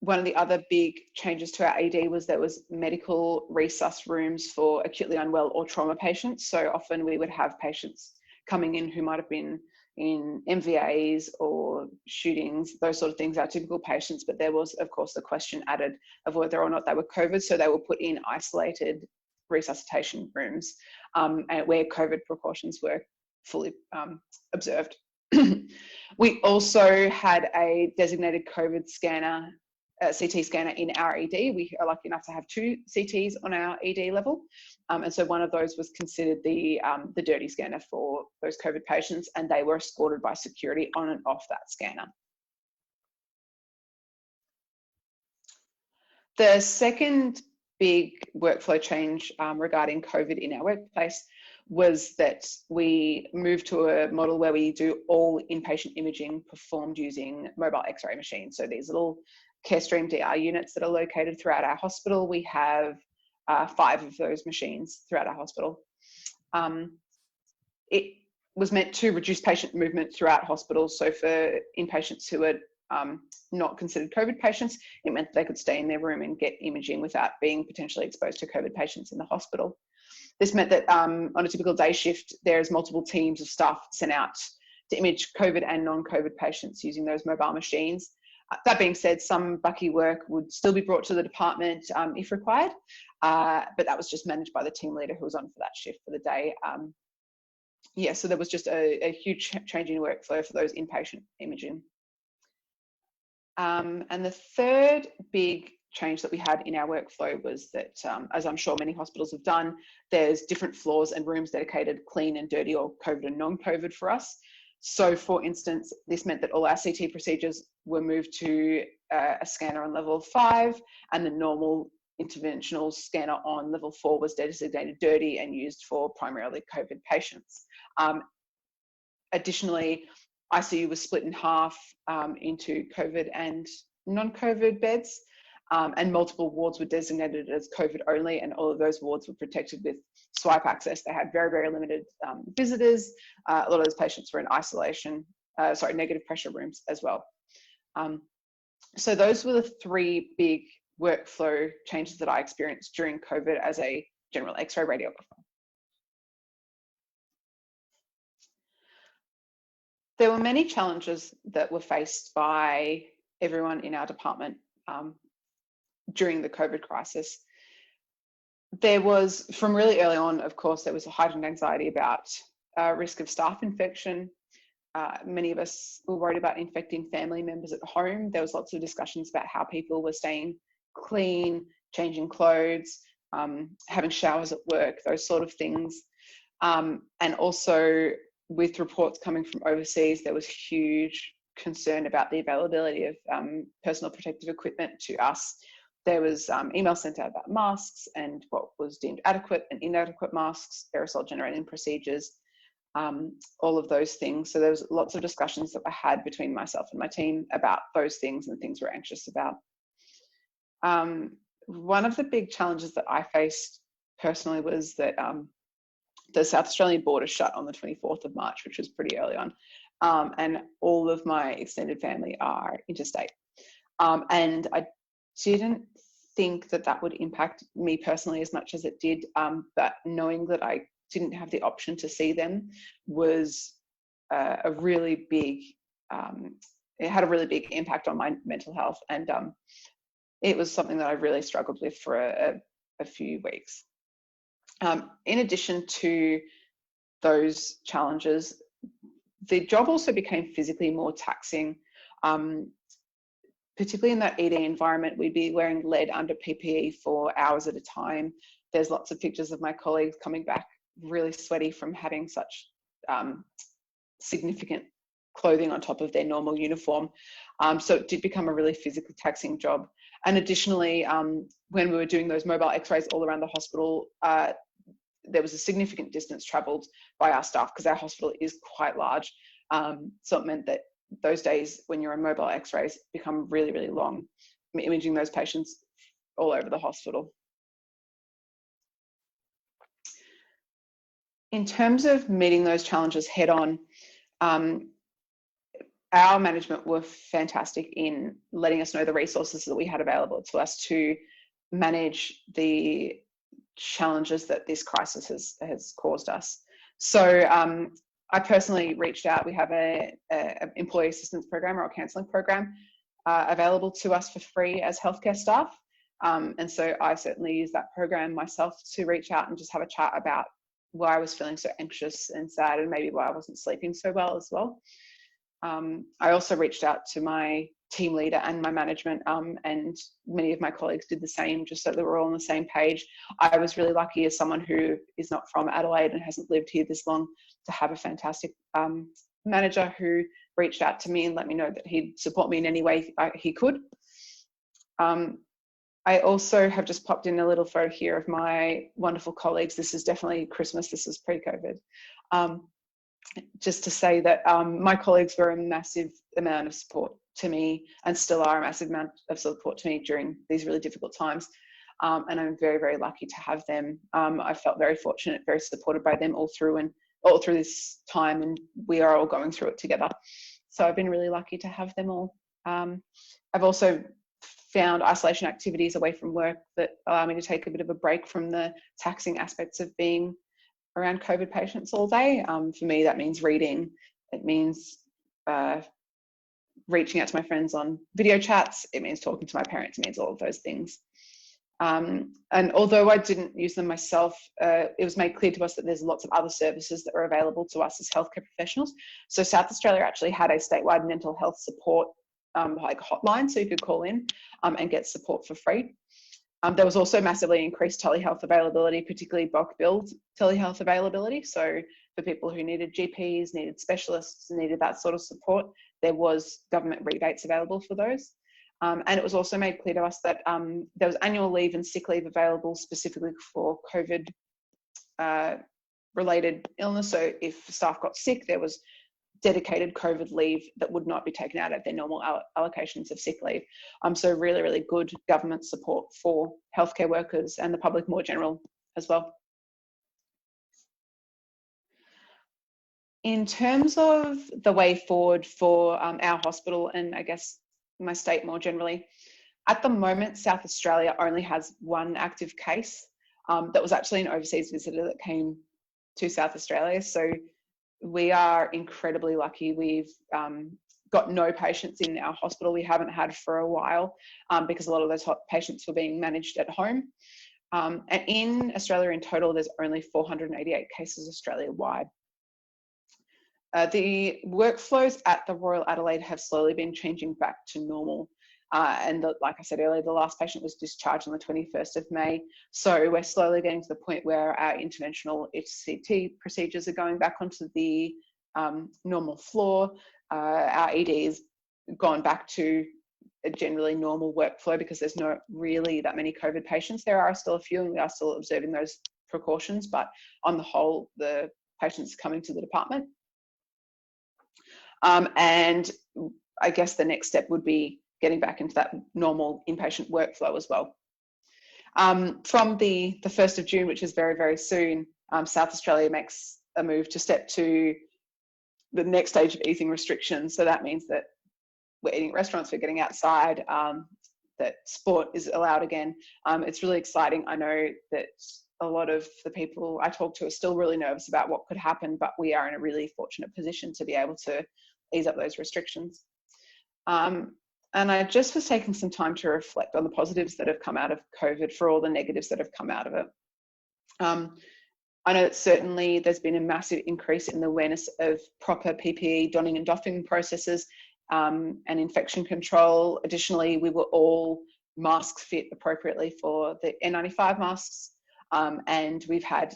One of the other big changes to our ED was there was medical resus rooms for acutely unwell or trauma patients. So often we would have patients coming in who might have been in MVAs or shootings, those sort of things, our typical patients, but there was, of course, the question added of whether or not they were COVID, so they were put in isolated resuscitation rooms where COVID precautions were fully observed. We also had a designated COVID scanner CT scanner in our ED. We are lucky enough to have 2 CTs on our ED level. And so one of those was considered the dirty scanner for those COVID patients, and they were escorted by security on and off that scanner. The second big workflow change regarding COVID in our workplace was that we moved to a model where we do all inpatient imaging performed using mobile X-ray machines. So these little Carestream DR units that are located throughout our hospital. We have 5 of those machines throughout our hospital. It was meant to reduce patient movement throughout hospitals. So for inpatients who are not considered COVID patients, it meant they could stay in their room and get imaging without being potentially exposed to COVID patients in the hospital. This meant that on a typical day shift, there's multiple teams of staff sent out to image COVID and non-COVID patients using those mobile machines. That being said, some bucky work would still be brought to the department if required, but that was just managed by the team leader who was on for that shift for the day. Yeah, so there was just a huge change in workflow for those inpatient imaging. And the third big change that we had in our workflow was that, as I'm sure many hospitals have done, there's different floors and rooms dedicated clean and dirty or COVID and non-COVID for us. So for instance, this meant that all our CT procedures were moved to a scanner on level 5, and the normal interventional scanner on level 4 was designated dirty and used for primarily COVID patients. Additionally, ICU was split in half into COVID and non-COVID beds, and multiple wards were designated as COVID only, and all of those wards were protected with swipe access. They had very, very limited visitors. A lot of those patients were in isolation, negative pressure rooms as well. So those were the 3 big workflow changes that I experienced during COVID as a general X-ray radiographer. There were many challenges that were faced by everyone in our department during the COVID crisis. There was, from really early on, of course, there was a heightened anxiety about risk of staff infection. Many of us were worried about infecting family members at home. There was lots of discussions about how people were staying clean, changing clothes, having showers at work, those sort of things. And also, with reports coming from overseas, there was huge concern about the availability of personal protective equipment to us. There was emails sent out about masks and what was deemed adequate and inadequate masks, aerosol generating procedures, all of those things. So there was lots of discussions that were had between myself and my team about those things and things we're anxious about. One of the big challenges that I faced personally was that the South Australian border shut on the 24th of March, which was pretty early on. And all of my extended family are interstate. And I didn't think that that would impact me personally as much as it did, but knowing that I didn't have the option to see them was a really big, it had a really big impact on my mental health. And it was something that I really struggled with for a few weeks. In addition to those challenges, the job also became physically more taxing. Particularly in that ED environment, we'd be wearing lead under PPE for hours at a time. There's lots of pictures of my colleagues coming back really sweaty from having such significant clothing on top of their normal uniform. So it did become a really physically taxing job. And additionally, when we were doing those mobile x-rays all around the hospital, there was a significant distance traveled by our staff because our hospital is quite large. So it meant that those days when you're on mobile x-rays become really, really long, imaging those patients all over the hospital. In terms of meeting those challenges head on, our management were fantastic in letting us know the resources that we had available to us to manage the challenges that this crisis has caused us. So I personally reached out. We have a employee assistance program or a counselling program available to us for free as healthcare staff. And so I certainly used that program myself to reach out and just have a chat about why I was feeling so anxious and sad and maybe why I wasn't sleeping so well as well. I also reached out to my team leader and my management, and many of my colleagues did the same, just so that we're all on the same page. I was really lucky, as someone who is not from Adelaide and hasn't lived here this long, to have a fantastic manager who reached out to me and let me know that he'd support me in any way he could. I also have just popped in a little photo here of my wonderful colleagues. This is definitely Christmas. This is pre-COVID. Just to say that my colleagues were a massive amount of support to me, and still are a massive amount of support to me during these really difficult times. And I'm very, very lucky to have them. I felt very fortunate, very supported by them all through this time, and we are all going through it together. So I've been really lucky to have them all. I've also found isolation activities away from work that allow me to take a bit of a break from the taxing aspects of being around COVID patients all day. For me, that means reading. It means reaching out to my friends on video chats. It means talking to my parents. It means all of those things. And although I didn't use them myself, it was made clear to us that there's lots of other services that are available to us as healthcare professionals. So South Australia actually had a statewide mental health support like hotline, so you could call in and get support for free. There was also massively increased telehealth availability, particularly bulk billed telehealth availability. So for people who needed GPs, needed specialists, needed that sort of support, there was government rebates available for those. And it was also made clear to us that there was annual leave and sick leave available specifically for COVID related illness. So if staff got sick, there was dedicated COVID leave that would not be taken out of their normal allocations of sick leave. So really, really good government support for healthcare workers and the public more general as well. In terms of the way forward for our hospital, and I guess my state more generally, at the moment, South Australia only has one active case. That was actually an overseas visitor that came to South Australia. So we are incredibly lucky. We've got no patients in our hospital. We haven't had for a while because a lot of those patients were being managed at home. And in Australia in total, there's only 488 cases Australia-wide. The workflows at the Royal Adelaide have slowly been changing back to normal. Like I said earlier, the last patient was discharged on the 21st of May. So we're slowly getting to the point where our interventional HCT procedures are going back onto the normal floor. Our ED has gone back to a generally normal workflow because there's not really that many COVID patients. There are still a few, and we are still observing those precautions, but on the whole, the patients coming to the department. And I guess the next step would be getting back into that normal inpatient workflow as well. From the 1st of June, which is very, very soon, South Australia makes a move to step to the next stage of easing restrictions. So that means that we're eating at restaurants, we're getting outside, that sport is allowed again. It's really exciting. I know that a lot of the people I talk to are still really nervous about what could happen, but we are in a really fortunate position to be able to ease up those restrictions. And I just was taking some time to reflect on the positives that have come out of COVID for all the negatives that have come out of it. I know that certainly there's been a massive increase in the awareness of proper PPE donning and doffing processes and infection control. Additionally, we were all masks fit appropriately for the N95 masks, and we've had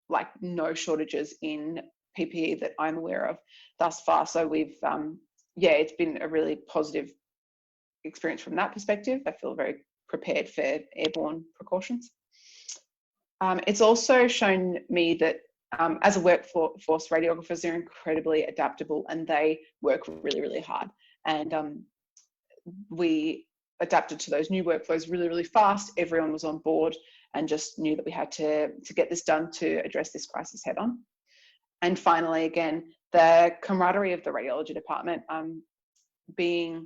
like no shortages in PPE that I'm aware of thus far. So we've yeah, it's been a really positive experience from that perspective. I feel very prepared for airborne precautions. It's also shown me that as a workforce, radiographers are incredibly adaptable and they work really, really hard. And we adapted to those new workflows really, really fast. Everyone was on board and just knew that we had to get this done to address this crisis head on. And finally, again, the camaraderie of the radiology department. Being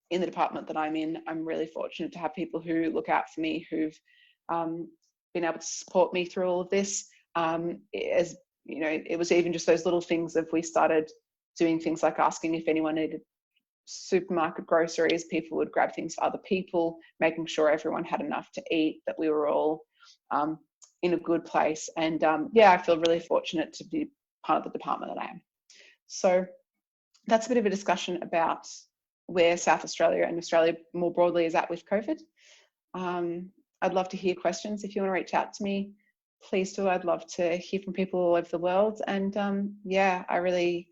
in the department that I'm in, I'm really fortunate to have people who look out for me, who've been able to support me through all of this. As you know, it was even just those little things of we started doing things like asking if anyone needed supermarket groceries, people would grab things for other people, making sure everyone had enough to eat, that we were all in a good place. And yeah, I feel really fortunate to be part of the department that I am. So that's a bit of a discussion about where South Australia and Australia more broadly is at with COVID. I'd love to hear questions. If you want to reach out to me, please do. I'd love to hear from people all over the world. And yeah, I really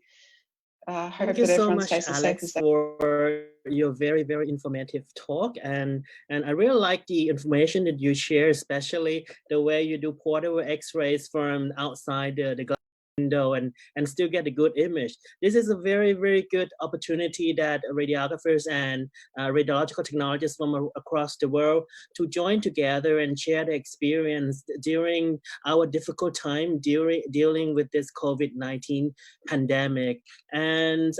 hope Thank you that so everyone much, stays as safe Alex, as they for your very, very informative talk. And I really like the information that you share, especially the way you do portable x-rays from outside the window and still get a good image. This is a very, very good opportunity that radiographers and radiological technologists from across the world to join together and share the experience during our difficult time dealing with this COVID-19 pandemic. And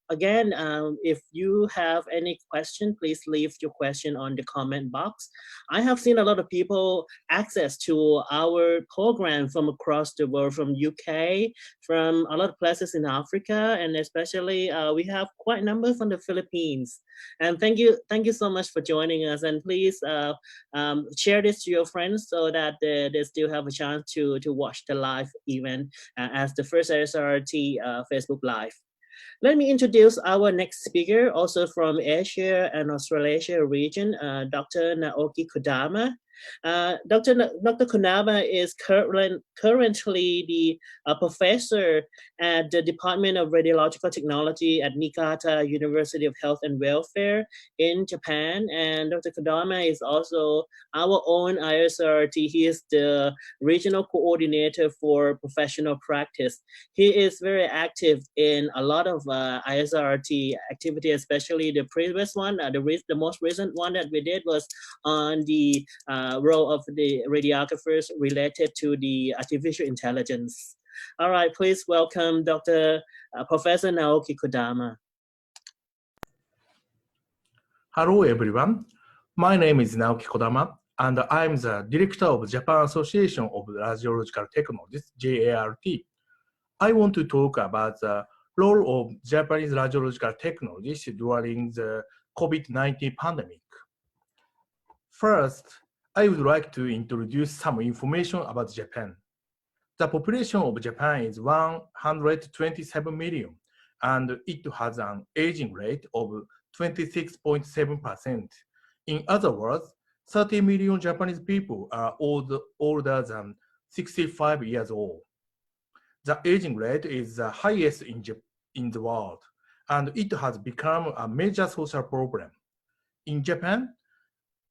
again, if you have any question, please leave your question on the comment box. I have seen a lot of people access to our program from across the world, from UK, from a lot of places in Africa, and especially we have quite a number from the Philippines. And thank you so much for joining us. And please share this to your friends so that they still have a chance to watch the live event as the first ISRRT Facebook Live. Let me introduce our next speaker, also from Asia and Australasia region, Dr. Naoki Kodama. Dr. Kodama is currently the professor at the Department of Radiological Technology at Niigata University of Health and Welfare in Japan. And Dr. Kodama is also our own ISRRT. He is the regional coordinator for professional practice. He is very active in a lot of ISRRT activity, especially the previous one. The most recent one that we did was on the role of the radiographers related to the artificial intelligence. All right, please welcome Dr. Professor Naoki Kodama. Hello everyone, my name is Naoki Kodama and I'm the Director of Japan Association of Radiological Technologists, JART. I want to talk about the role of Japanese radiological technologists during the COVID-19 pandemic. First, I would like to introduce some information about Japan. The population of Japan is 127 million, and it has an aging rate of 26.7%. In other words, 30 million Japanese people are older than 65 years old. The aging rate is the highest in the world, and it has become a major social problem. In Japan,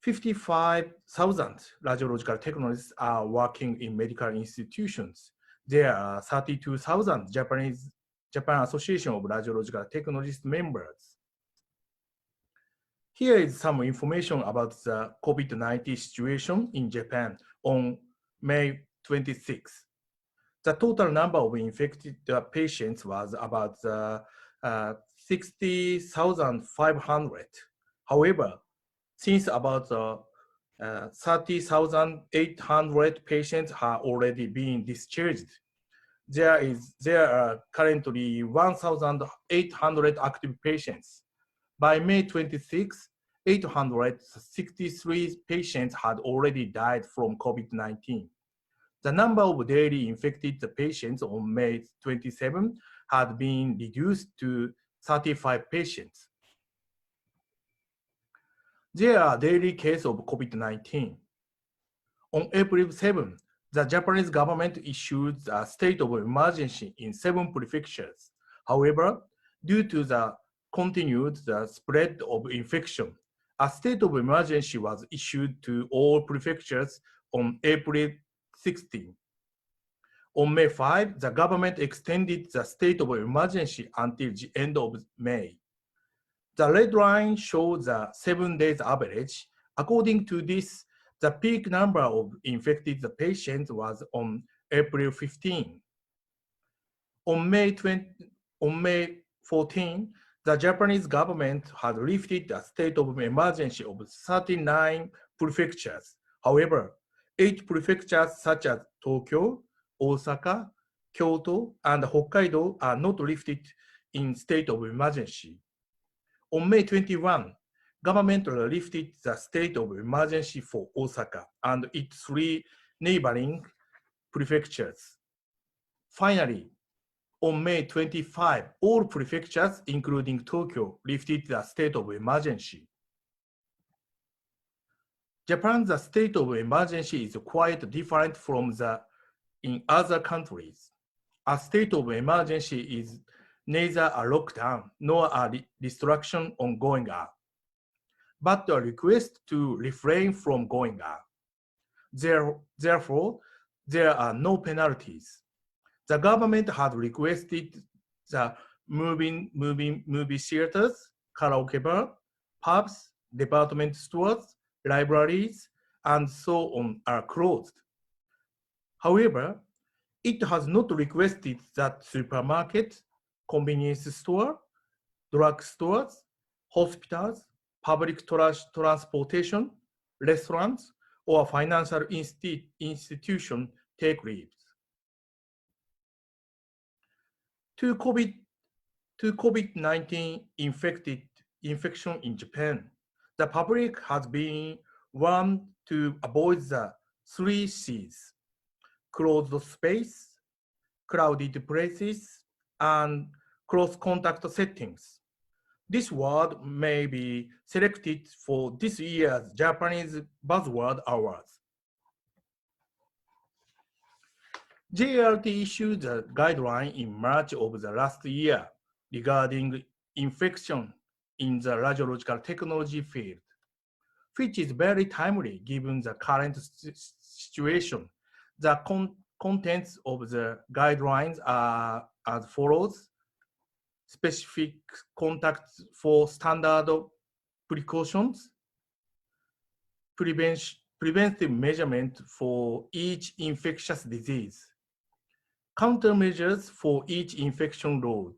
55,000 radiological technologists are working in medical institutions. There are 32,000 Japan Association of Radiological Technologists members. Here is some information about the COVID-19 situation in Japan on May 26. The total number of infected patients was about 60,500. However, since about 30,800 patients have already been discharged, there are currently 1,800 active patients. By May 26, 863 patients had already died from COVID-19. The number of daily infected patients on May 27 had been reduced to 35 patients. There are daily cases of COVID-19. On April 7, the Japanese government issued a state of emergency in 7 prefectures. However, due to the continued spread of infection, a state of emergency was issued to all prefectures on April 16. On May 5, the government extended the state of emergency until the end of May. The red line shows the 7 days average. According to this, the peak number of infected patients was on April 15. On May 14, the Japanese government had lifted the state of emergency of 39 prefectures. However, 8 prefectures such as Tokyo, Osaka, Kyoto, and Hokkaido are not lifted in state of emergency. On May 21, government lifted the state of emergency for Osaka and its 3 neighboring prefectures. Finally, On May 25, all prefectures, including Tokyo, lifted the state of emergency. Japan's state of emergency is quite different from in other countries. A state of emergency is neither a lockdown nor a restriction on going out, but a request to refrain from going out. Therefore, there are no penalties. The government has requested the movie theaters, karaoke bar, pubs, department stores, libraries, and so on are closed. However, it has not requested that supermarkets, convenience stores, drug stores, hospitals, public transportation, restaurants, or financial institutions take leave. To COVID-19 infection in Japan, the public has been warned to avoid the 3 C's: closed space, crowded places, and close contact settings. This word may be selected for this year's Japanese Buzzword Awards. JRT issued a guideline in March of the last year regarding infection in the radiological technology field, which is very timely given the current situation. The contents of the guidelines are as follows: specific contacts for standard precautions, preventive measurement for each infectious disease, countermeasures for each infection load,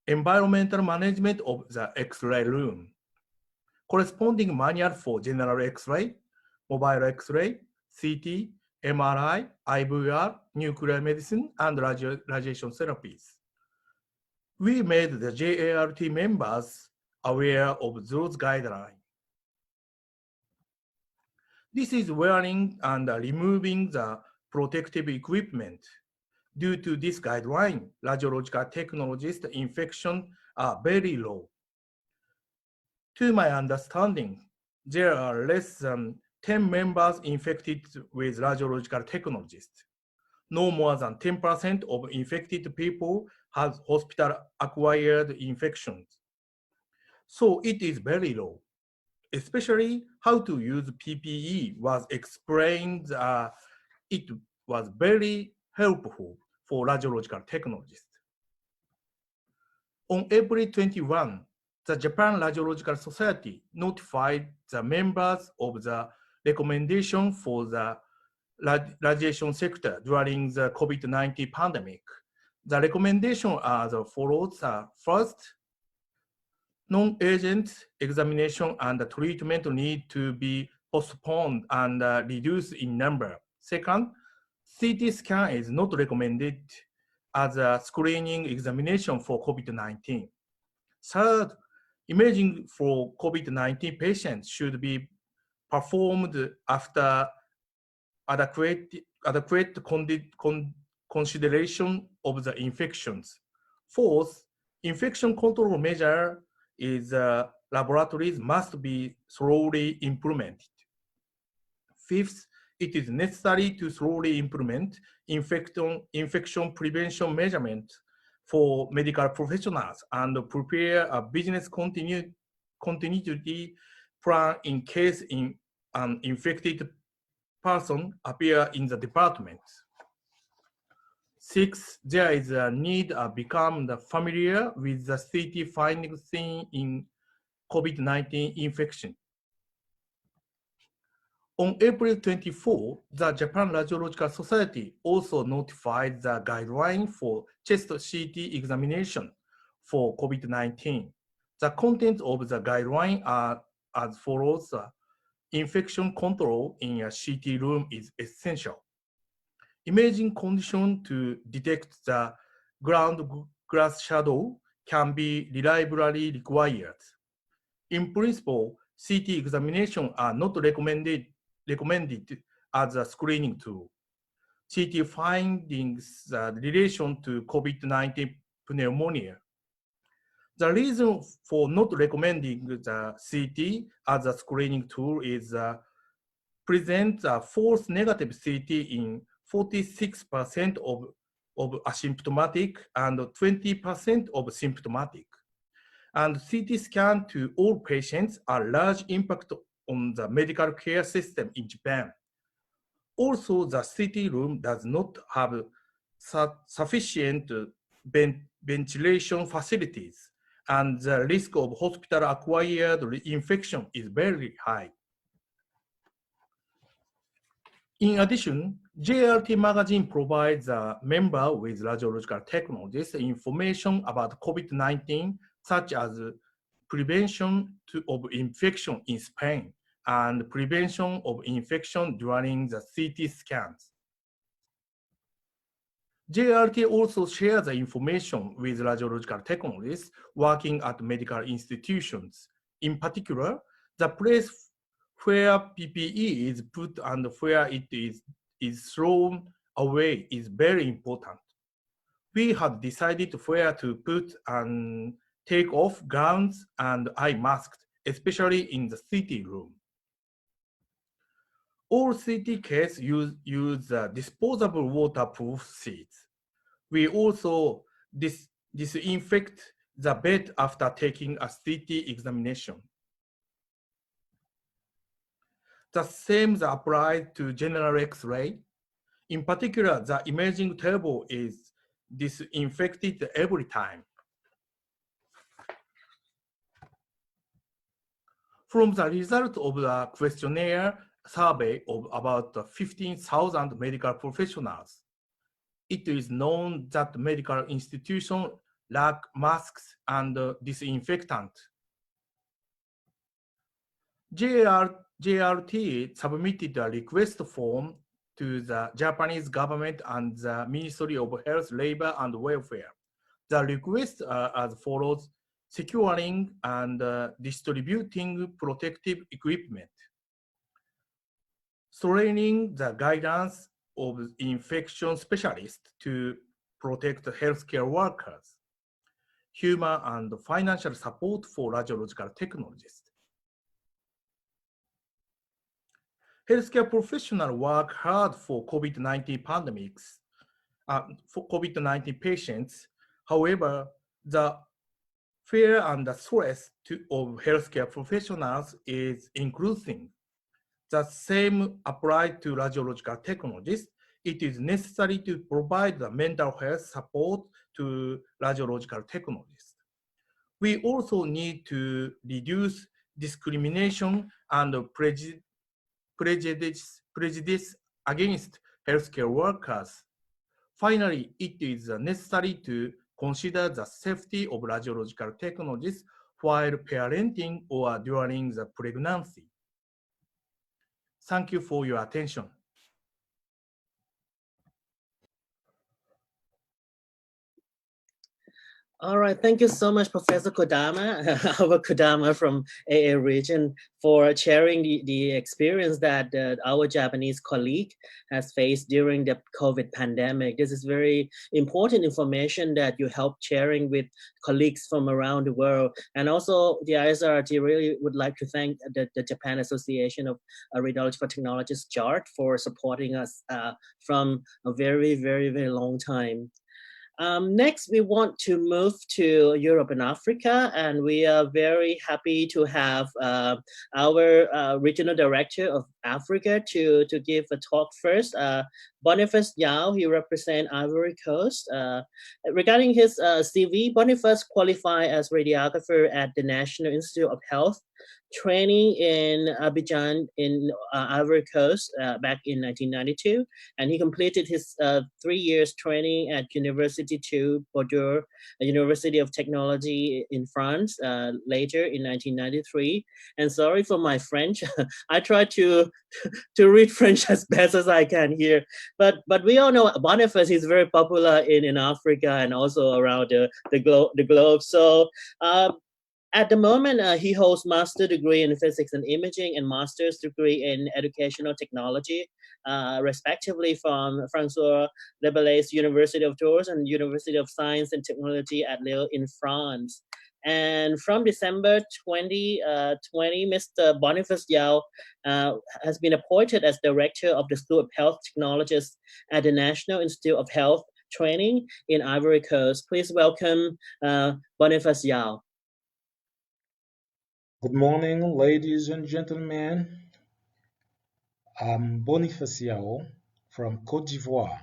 environmental management of the X-ray room, corresponding manual for general X-ray, mobile X-ray, CT, MRI, IVR, nuclear medicine, and radiation therapies. We made the JART members aware of those guidelines. This is wearing and removing the protective equipment. Due to this guideline, radiological technologists' infections are very low. To my understanding, there are less than 10 members infected with radiological technologists. No more than 10% of infected people have hospital-acquired infections. So it is very low. Especially how to use PPE was explained. It was very helpful for radiological technologists. On April 21, the Japan Radiological Society notified the members of the recommendation for the radiation sector during the COVID-19 pandemic. The recommendations are as follows. First, non-urgent examination and treatment need to be postponed and reduced in number. Second, CT scan is not recommended as a screening examination for COVID-19. Third, imaging for COVID-19 patients should be performed after adequate consideration of the infections. Fourth, infection control measure is laboratories must be thoroughly implemented. Fifth, it is necessary to thoroughly implement infection prevention measurement for medical professionals and prepare a business continuity plan in case an infected person appear in the department. Six, there is a need to become familiar with the CT findings seen in COVID-19 infection. On April 24, the Japan Radiological Society also notified the guideline for chest CT examination for COVID-19. The contents of the guideline are as follows. Infection control in a CT room is essential. Imaging condition to detect the ground glass shadow can be reliably required. In principle, CT examination are not recommended as a screening tool. CT findings relation to COVID-19 pneumonia. The reason for not recommending the CT as a screening tool is present a false negative CT in 46% of asymptomatic and 20% of symptomatic. And CT scan to all patients are large impact on the medical care system in Japan. Also, the CT room does not have sufficient ventilation facilities, and the risk of hospital-acquired infection is very high. In addition, JRT magazine provides a member with radiological technologists information about COVID-19, such as prevention of infection in Spain and prevention of infection during the CT scans. JRT also shares the information with radiological technologists working at medical institutions. In particular, the place where PPE is put and where it is thrown away is very important. We have decided where to put and take off gowns and eye masks, especially in the CT room. All CT cases use disposable waterproof sheets. We also disinfect the bed after taking a CT examination. The same applies to general X-ray. In particular, the imaging table is disinfected every time. From the result of the questionnaire survey of about 15,000 medical professionals, it is known that medical institutions lack masks and disinfectant. JRT submitted a request form to the Japanese government and the Ministry of Health, Labor and Welfare. The requests are as follows: securing and distributing protective equipment, strengthening the guidance of infection specialists to protect healthcare workers, human and financial support for radiological technologists. Healthcare professionals work hard for COVID-19 pandemics, for COVID-19 patients. However, the fear and the stress of healthcare professionals is increasing. The same applies to radiological technologists. It is necessary to provide the mental health support to radiological technologists. We also need to reduce discrimination and prejudice against healthcare workers. Finally, it is necessary to consider the safety of radiological technologists while parenting or during the pregnancy. Thank you for your attention. All right, thank you so much, Professor Kodama, our Kodama from AA region, for sharing the experience that our Japanese colleague has faced during the COVID pandemic. This is very important information that you help sharing with colleagues from around the world. And also the ISRRT really would like to thank the Japan Association of Radiological Technologists, JART, for supporting us from a very, very, very long time. Next, we want to move to Europe and Africa, and we are very happy to have our regional director of Africa to give a talk first. Boniface Yao, he represents Ivory Coast. Regarding his CV, Boniface qualified as radiographer at the National Institute of Health, training in Abidjan in Ivory Coast back in 1992, and he completed his 3 years training at University 2 Bordeaux, a University of Technology in France, later in 1993. And sorry for my French, I try to read French as best as I can here, but we all know Boniface is very popular in Africa and also around the globe. So at the moment, he holds master's degree in physics and imaging and master's degree in educational technology respectively from François Rabelais University of Tours and University of Science and Technology at Lille in France. And from December 2020, Mr. Boniface Yao has been appointed as Director of the School of Health Technologists at the National Institute of Health Training in Ivory Coast. Please welcome Boniface Yao. Good morning, ladies and gentlemen. I'm Boniface Yao from Côte d'Ivoire.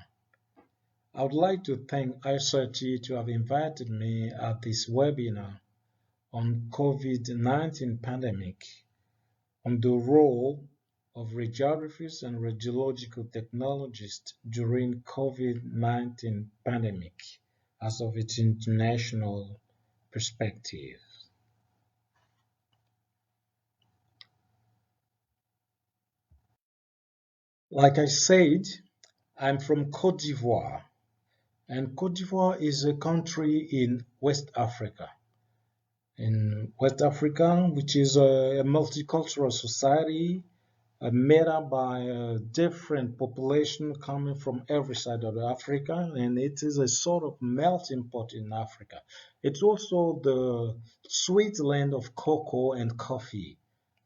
I would like to thank ISRRT to have invited me at this webinar on COVID-19 pandemic on the role of radiographers and radiological technologists during COVID-19 pandemic as of its international perspective. Like I said, I'm from Côte d'Ivoire, and Côte d'Ivoire is a country in West Africa. In West Africa, which is a multicultural society made up by different population coming from every side of Africa, and it is a sort of melting pot in Africa. It's also the sweet land of cocoa and coffee,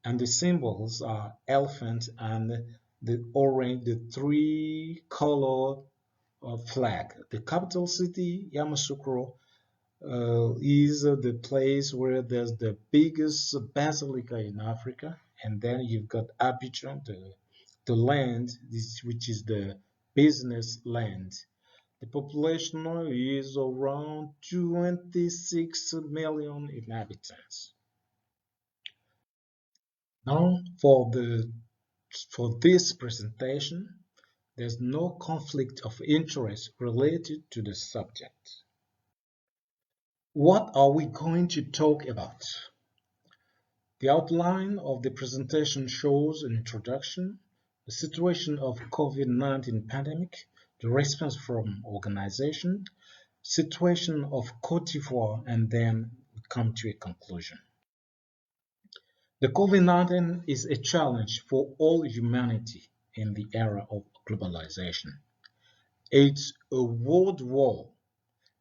and the symbols are elephant and the orange, the three-color flag. The capital city, Yamoussoukro, is the place where there's the biggest basilica in Africa, and then you've got Abidjan, the land, which is the business land. The population is around 26 million inhabitants. Now, for this presentation, there's no conflict of interest related to the subject. What are we going to talk about? The outline of the presentation shows an introduction, the situation of COVID-19 pandemic, the response from organization, situation of Côte d'Ivoire, and then we come to a conclusion. The COVID-19 is a challenge for all humanity in the era of globalization. It's a world war,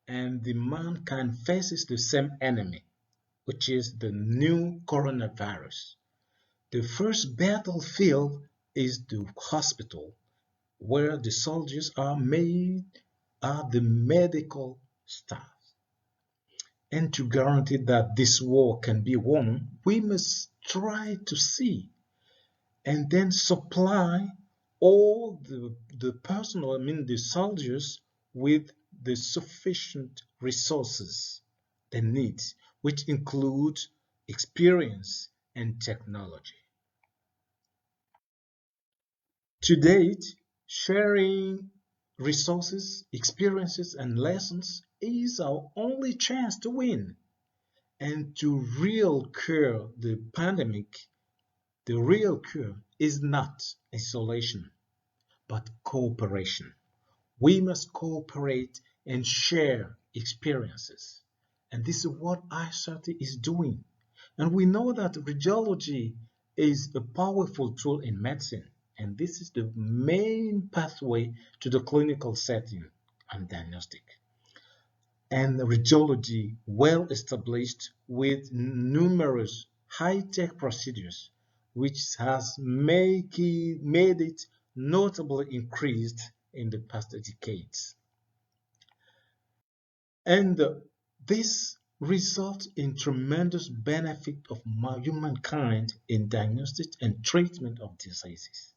and the mankind faces the same enemy, which is the new coronavirus. The first battlefield is the hospital, where the soldiers are the medical staff. And to guarantee that this war can be won, we must try to see and then supply all the personnel, the soldiers, with the sufficient resources they need, which include experience and technology. To date, sharing resources, experiences, and lessons is our only chance to win. And to real cure the pandemic, the real cure is not isolation, but cooperation. We must cooperate and share experiences. And this is what ISRRT is doing. And we know that radiology is a powerful tool in medicine. And this is the main pathway to the clinical setting and diagnostic. And radiology well established with numerous high-tech procedures, which has made it notably increased in the past decades. And this results in tremendous benefit of humankind in diagnosis and treatment of diseases.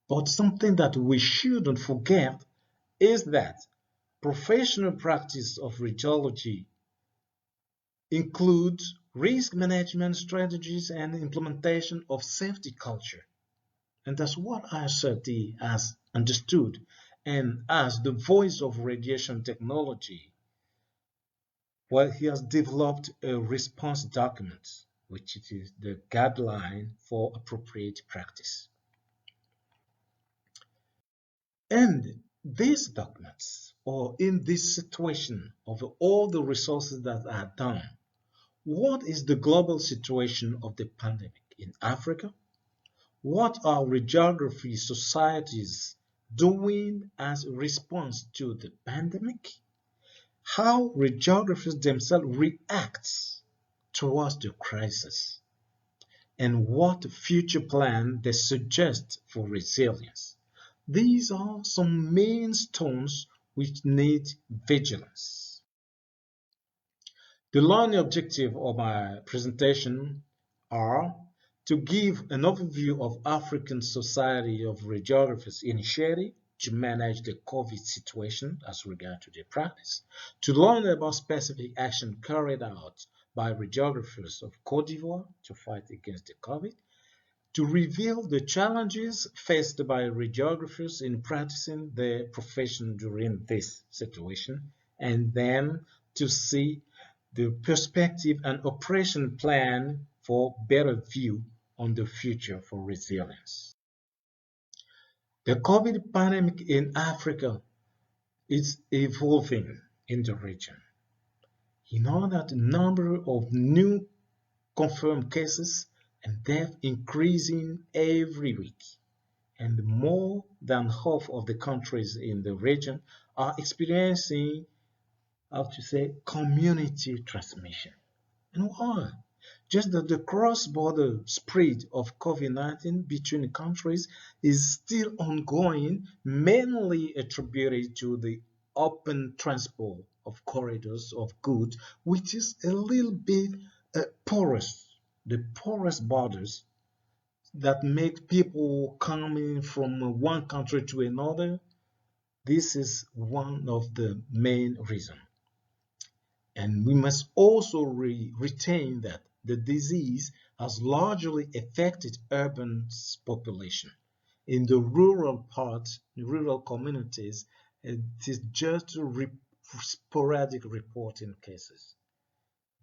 But something that we shouldn't forget is that professional practice of radiology includes risk management strategies and implementation of safety culture. And that's what ISRRT has understood. And as the voice of radiation technology, well, he has developed a response document, which is the guideline for appropriate practice. And these documents, or in this situation of all the resources that are done, what is the global situation of the pandemic in Africa? What are radiography societies doing as a response to the pandemic? How radiographers themselves react towards the crisis, and what future plan they suggest for resilience. These are some main stones which need vigilance. The learning objective of my presentation are to give an overview of African Society of Radiographers initiative to manage the COVID situation as regard to their practice, to learn about specific action carried out by radiographers of Côte d'Ivoire to fight against the COVID, to reveal the challenges faced by radiographers in practicing their profession during this situation, and then to see the perspective and operation plan for better view on the future for resilience. The COVID pandemic in Africa is evolving in the region. You know that the number of new confirmed cases and deaths increasing every week, and more than half of the countries in the region are experiencing, community transmission. And why? Just that the cross-border spread of COVID-19 between countries is still ongoing, mainly attributed to the open transport of corridors of goods, which is a little bit porous, the porous borders that make people coming from one country to another. This is one of the main reasons. And we must also retain that the disease has largely affected urban population. In the rural parts, rural communities, it is just sporadic reporting cases.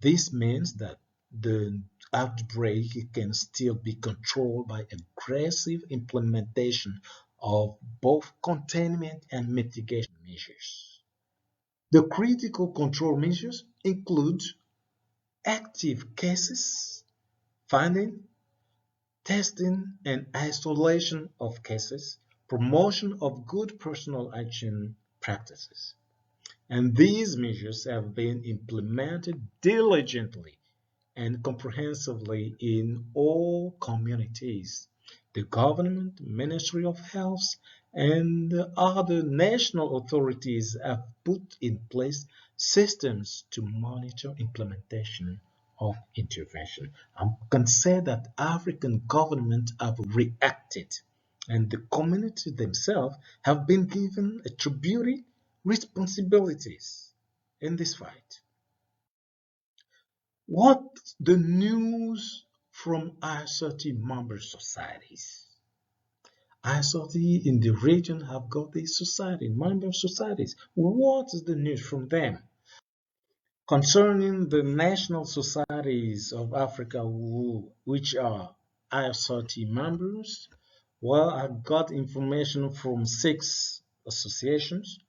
This means that the outbreak can still be controlled by aggressive implementation of both containment and mitigation measures. The critical control measures include active cases, finding, testing and isolation of cases, promotion of good personal hygiene practices. And these measures have been implemented diligently and comprehensively in all communities. The government, Ministry of Health, and other national authorities have put in place systems to monitor implementation of intervention. I can say that African governments have reacted, and the community themselves have been given attributed responsibilities in this fight. What's the news from ISRRT member societies? ISRRT in the region have got these member societies. What is the news from them? Concerning the national societies of Africa, which are ISRRT members, well, I got information from 6 associations.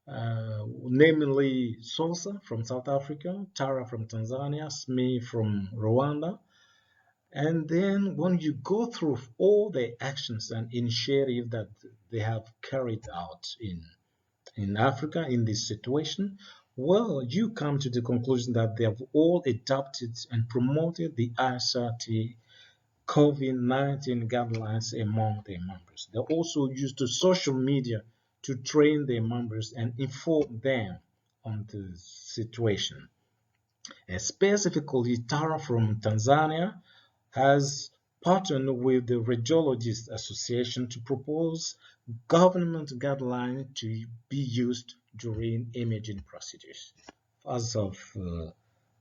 Namely SOSA from South Africa, TARA from Tanzania, SME from Rwanda. And then when you go through all the actions and initiatives that they have carried out in Africa in this situation, well, you come to the conclusion that they have all adopted and promoted the ISRRT COVID-19 guidelines among their members. They also use the social media to train their members and inform them on the situation. And specifically, Tara from Tanzania has partnered with the Radiologists Association to propose government guidelines to be used during imaging procedures. As of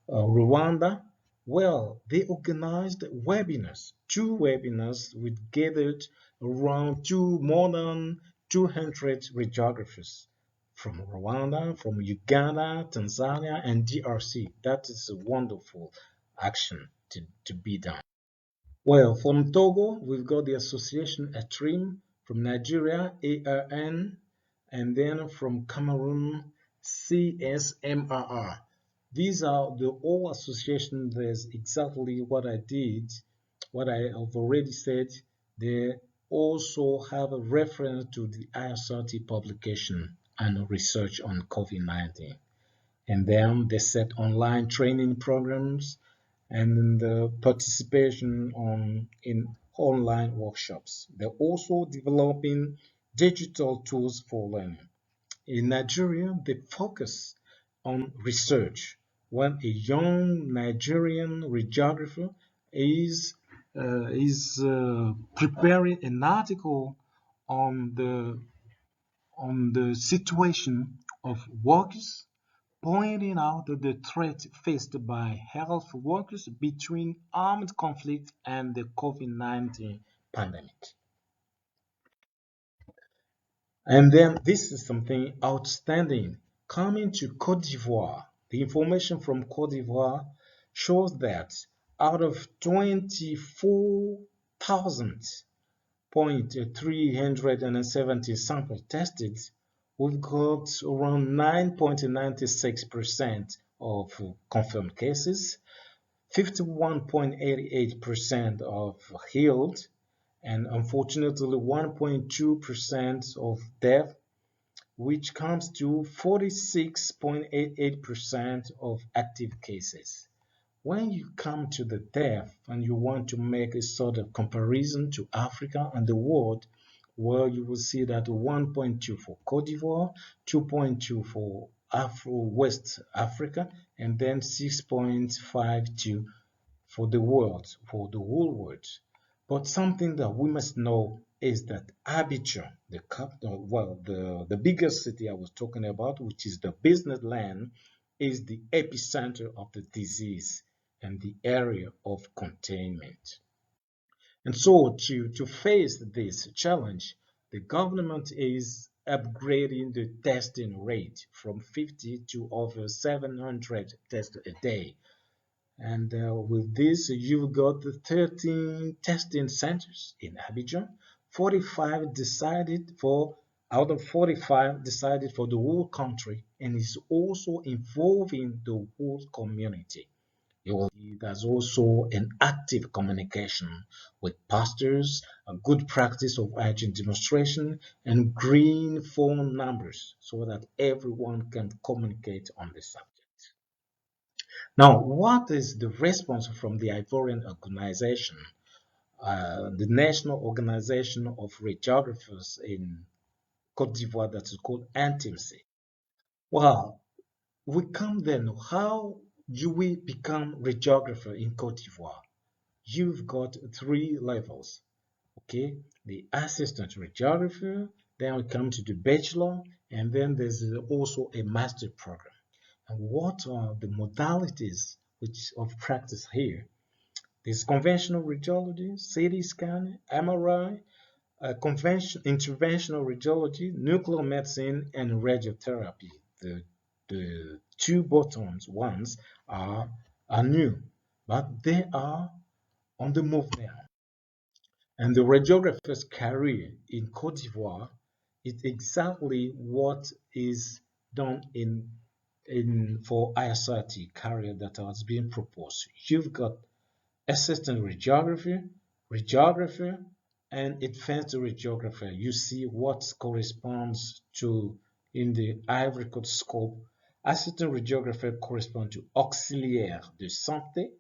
Rwanda, well, they organized webinars, 2 webinars which gathered around more than 200 radiographers from Rwanda, from Uganda, Tanzania, and DRC. That is a wonderful action to be done. Well, from Togo, we've got the association ATRIM, from Nigeria, ARN, and then from Cameroon, CSMRR. These are the all associations. There's exactly what I did, what I have already said they also have a reference to the ISRRT publication and research on COVID-19. And then they set online training programs and the participation in online workshops. They're also developing digital tools for learning. In Nigeria, they focus on research. When a young Nigerian radiographer is preparing an article on the situation of workers, pointing out the threat faced by health workers between armed conflict and the COVID-19 pandemic. And then this is something outstanding. Coming to Cote d'Ivoire, the information from Cote d'Ivoire shows that out of 24,370 samples tested, we've got around 9.96% of confirmed cases, 51.88% of healed, and unfortunately 1.2% of death, which comes to 46.88% of active cases. When you come to the death and you want to make a sort of comparison to Africa and the world, well, you will see that 1.2 for Cote d'Ivoire, 2.2 for West Africa, and then 6.52 for the world, for the whole world. But something that we must know is that Abidjan, the capital, well, the biggest city I was talking about, which is the business land, is the epicenter of the disease and the area of containment. And so to face this challenge, the government is upgrading the testing rate from 50 to over 700 tests a day. And with this, you've got the 13 testing centers in Abidjan. 45 decided for, out of 45 decided for the whole country, and is also involving the whole community. There's also an active communication with pastors, a good practice of hygiene demonstration, and green phone numbers so that everyone can communicate on the subject. Now, what is the response from the Ivorian organization, the National Organization of Radiographers in Cote d'Ivoire, that is called INTL? Well, we come then, how do we become radiographer in Cote d'Ivoire? You've got 3 levels, okay? The assistant radiographer, then we come to the bachelor, and then there's also a master program. And what are the modalities of practice here? There's conventional radiology, CT scan, MRI, interventional radiology, nuclear medicine, and radiotherapy. The 2 bottom ones are new, but they are on the move now. And the radiographer's career in Cote d'Ivoire is exactly what is done for ISRRT career that has been proposed. You've got assistant radiographer, and advanced radiographer. You see what corresponds to in the Ivory Coast scope. Assistant radiographer corresponds to auxiliaire de santé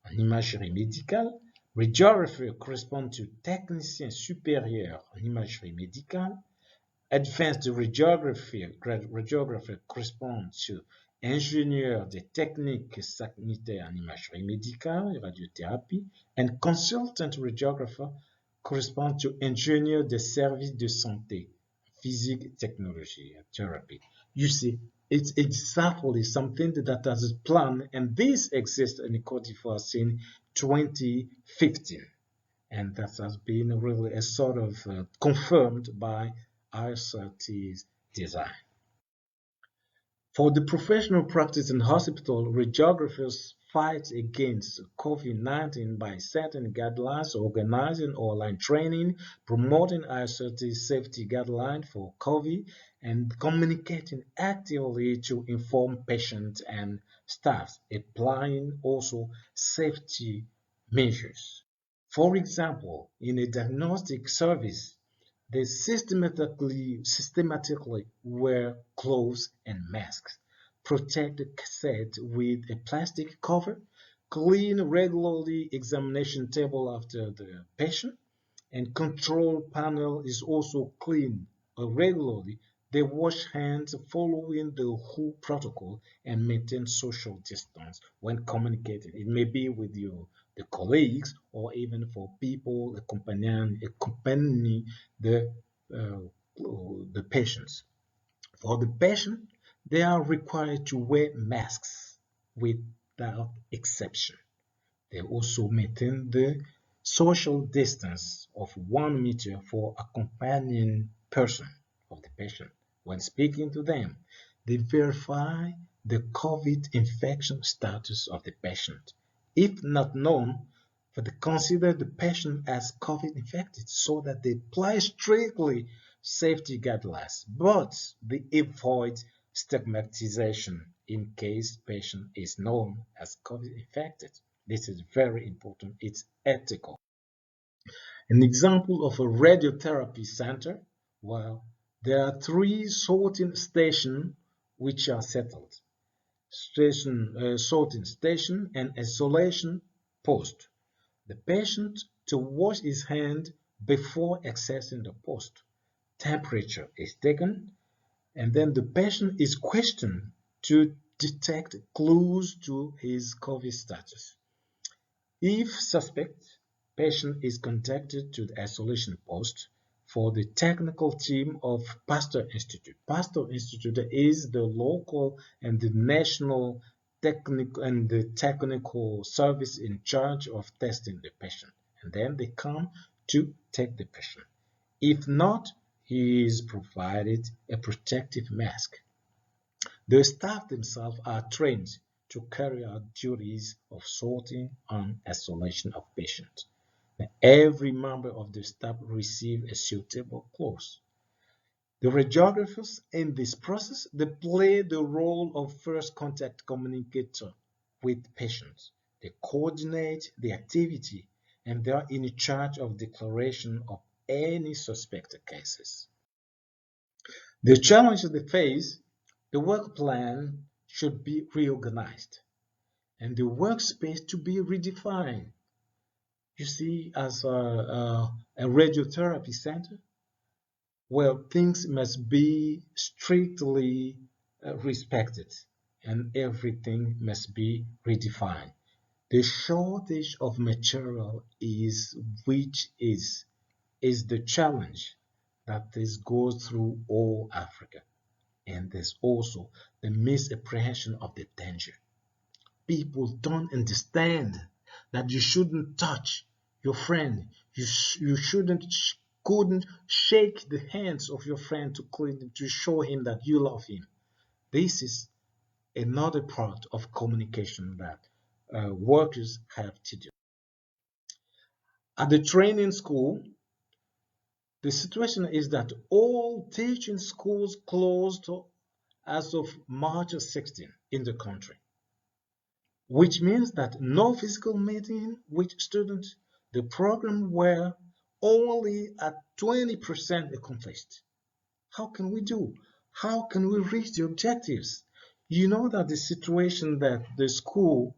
en imagerie médicale. Radiographer corresponds to technicien supérieur en imagerie médicale. Advanced radiographer corresponds to ingénieur des techniques sanitaires en imagerie médicale et radiothérapie, and consultant radiographer corresponds to ingénieur des services de santé, physique, technology, and therapy. You see, it's exactly something that has planned, and this exists in Cote d'Ivoire since 2015, and that has been really a sort of confirmed by ISRRT's design. For the professional practice in hospital, radiographers fight against COVID-19 by setting guidelines, organizing online training, promoting ISRRT safety guidelines for COVID, and communicating actively to inform patients and staff, applying also safety measures. For example, in a diagnostic service, they systematically wear gloves and masks, protect the cassette with a plastic cover, clean regularly examination table after the patient, and control panel is also cleaned regularly. They wash hands following the WHO protocol and maintain social distance when communicating. It may be with the colleagues or even for people accompanying the patients. For the patient, they are required to wear masks without exception. They also maintain the social distance of 1 meter for accompanying person of the patient. When speaking to them, they verify the COVID infection status of the patient. If not known, they consider the patient as COVID infected so that they apply strictly safety guidelines, but they avoid stigmatization in case patient is known as COVID infected. This is very important. It's ethical. An example of a radiotherapy center, well, there are 3 sorting stations which are settled. Sorting station and isolation post. The patient to wash his hand before accessing the post. Temperature is taken, and then the patient is questioned to detect clues to his COVID status. If suspect, patient is contacted to the isolation post for the technical team of Pasteur Institute. Pasteur Institute is the local and the national technical service in charge of testing the patient. And then they come to take the patient. If not, he is provided a protective mask. The staff themselves are trained to carry out duties of sorting and isolation of patients. Every member of the staff receives a suitable clothes. The radiographers in this process, they play the role of first contact communicator with patients. They coordinate the activity and they are in charge of declaration of any suspected cases. The challenge they face, the work plan should be reorganized and the workspace to be redefined. You see, as a radiotherapy center, well, things must be strictly respected and everything must be redefined. The shortage of material is the challenge that this goes through all Africa. And there's also the misapprehension of the danger. People don't understand that you shouldn't touch your friend. You couldn't shake the hands of your friend to show him that you love him. This is another part of communication that workers have to do. At the training school, the situation is that all teaching schools closed as of March 16 in the country, which means that no physical meeting with students. The program were only at 20% accomplished. How can we do? How can we reach the objectives? You know that the situation that the school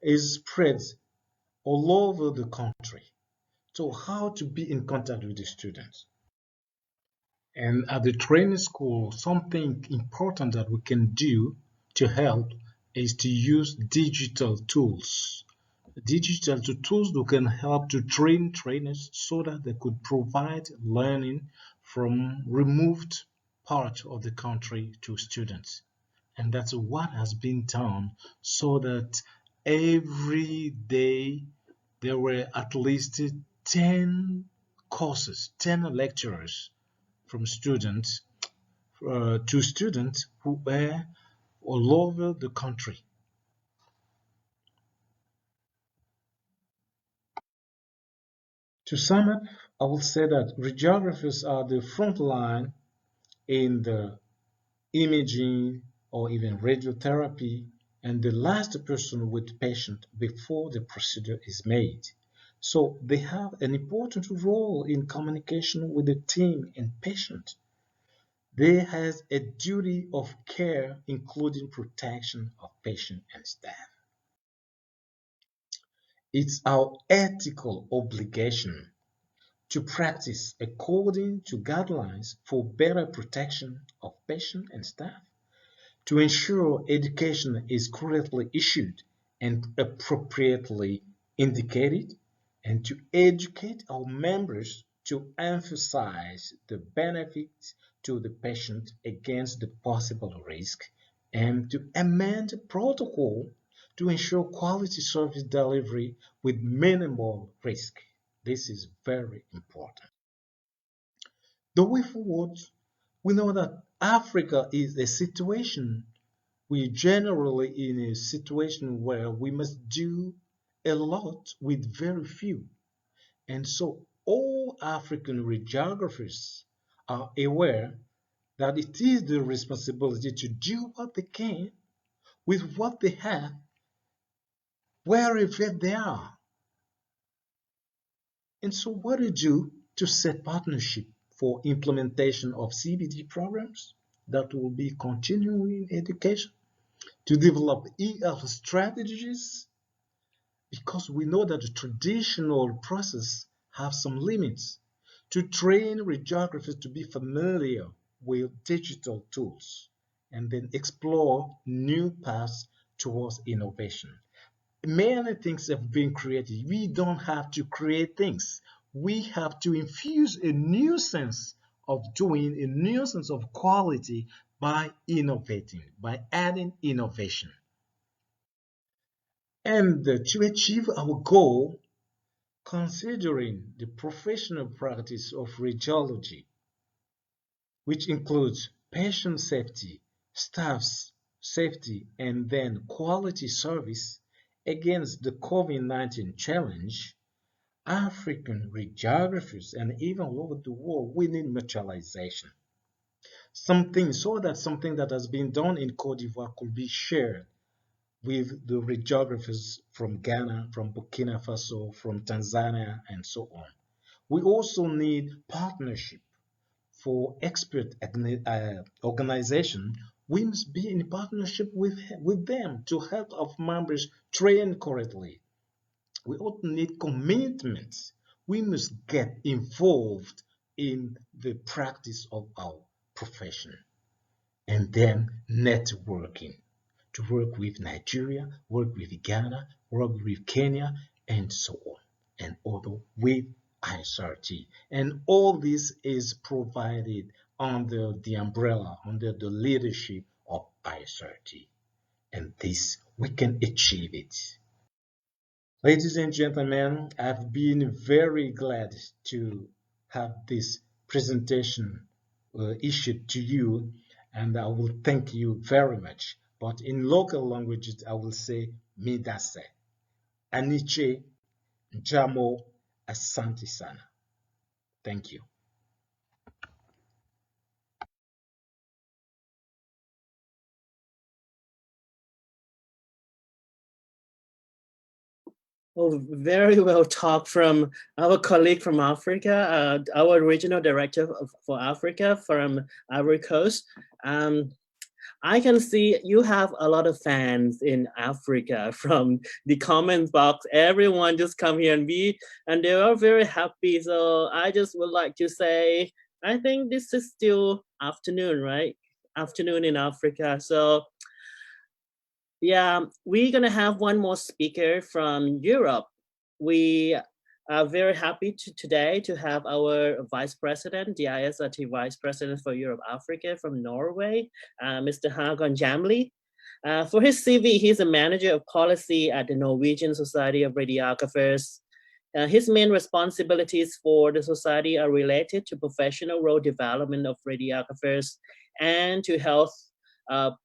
is spread all over the country. So how to be in contact with the students? And at the training school, something important that we can do to help is to use digital tools. Digital tools that can help to train trainers so that they could provide learning from removed part of the country to students. And that's what has been done so that every day there were at least 10 courses, 10 lecturers from students to students who were all over the country. To sum up, I will say that radiographers are the front line in the imaging or even radiotherapy and the last person with the patient before the procedure is made. So they have an important role in communication with the team and patient. They have a duty of care, including protection of patient and staff. It's our ethical obligation to practice according to guidelines for better protection of patient and staff, to ensure education is correctly issued and appropriately indicated, and to educate our members to emphasize the benefits to the patient against the possible risk, and to amend the protocol to ensure quality service delivery with minimal risk. This is very important. The way forward, we know that Africa is a situation, we're generally in a situation where we must do a lot with very few. And so all African radiographers are aware that it is their responsibility to do what they can with what they have, wherever they are. And so what do you do to set partnership for implementation of CBD programs that will be continuing education, to develop EL strategies, because we know that the traditional process have some limits, to train radiographers to be familiar with digital tools, and then explore new paths towards innovation. Many things have been created. We don't have to create things. We have to infuse a new sense of doing, a new sense of quality by innovating, by adding innovation. And to achieve our goal, considering the professional practice of radiology, which includes patient safety, staff's safety, and then quality service against the COVID-19 challenge, African radiographers and even all over the world, we need mutualization. Something that has been done in Cote d'Ivoire could be shared with the radiographers from Ghana, from Burkina Faso, from Tanzania, and so on. We also need partnership for expert organization. We must be in partnership with them to help our members train correctly. We also need commitment. We must get involved in the practice of our profession. And then networking, to work with Nigeria, work with Ghana, work with Kenya, and so on, and also with ISRRT. And all this is provided under the umbrella, under the leadership of ISRRT. And this, we can achieve it. Ladies and gentlemen, I've been very glad to have this presentation issued to you, and I will thank you very much. But in local languages, I will say midase, aniche, jamo, asante sana. Thank you. Oh, very well talked from our colleague from Africa, our regional director for Africa from Ivory Coast. I can see you have a lot of fans in Africa. From the comments box, everyone just come here and they are very happy. So I just would like to say, I think this is still afternoon, right? Afternoon in Africa. So yeah, we're gonna have one more speaker from Europe. We are very happy today to have our Vice President, the ISRRT Vice President for Europe Africa from Norway, Mr. Hagon Jamli. For his CV, he's a manager of policy at the Norwegian Society of Radiographers. His main responsibilities for the society are related to professional role development of radiographers and to health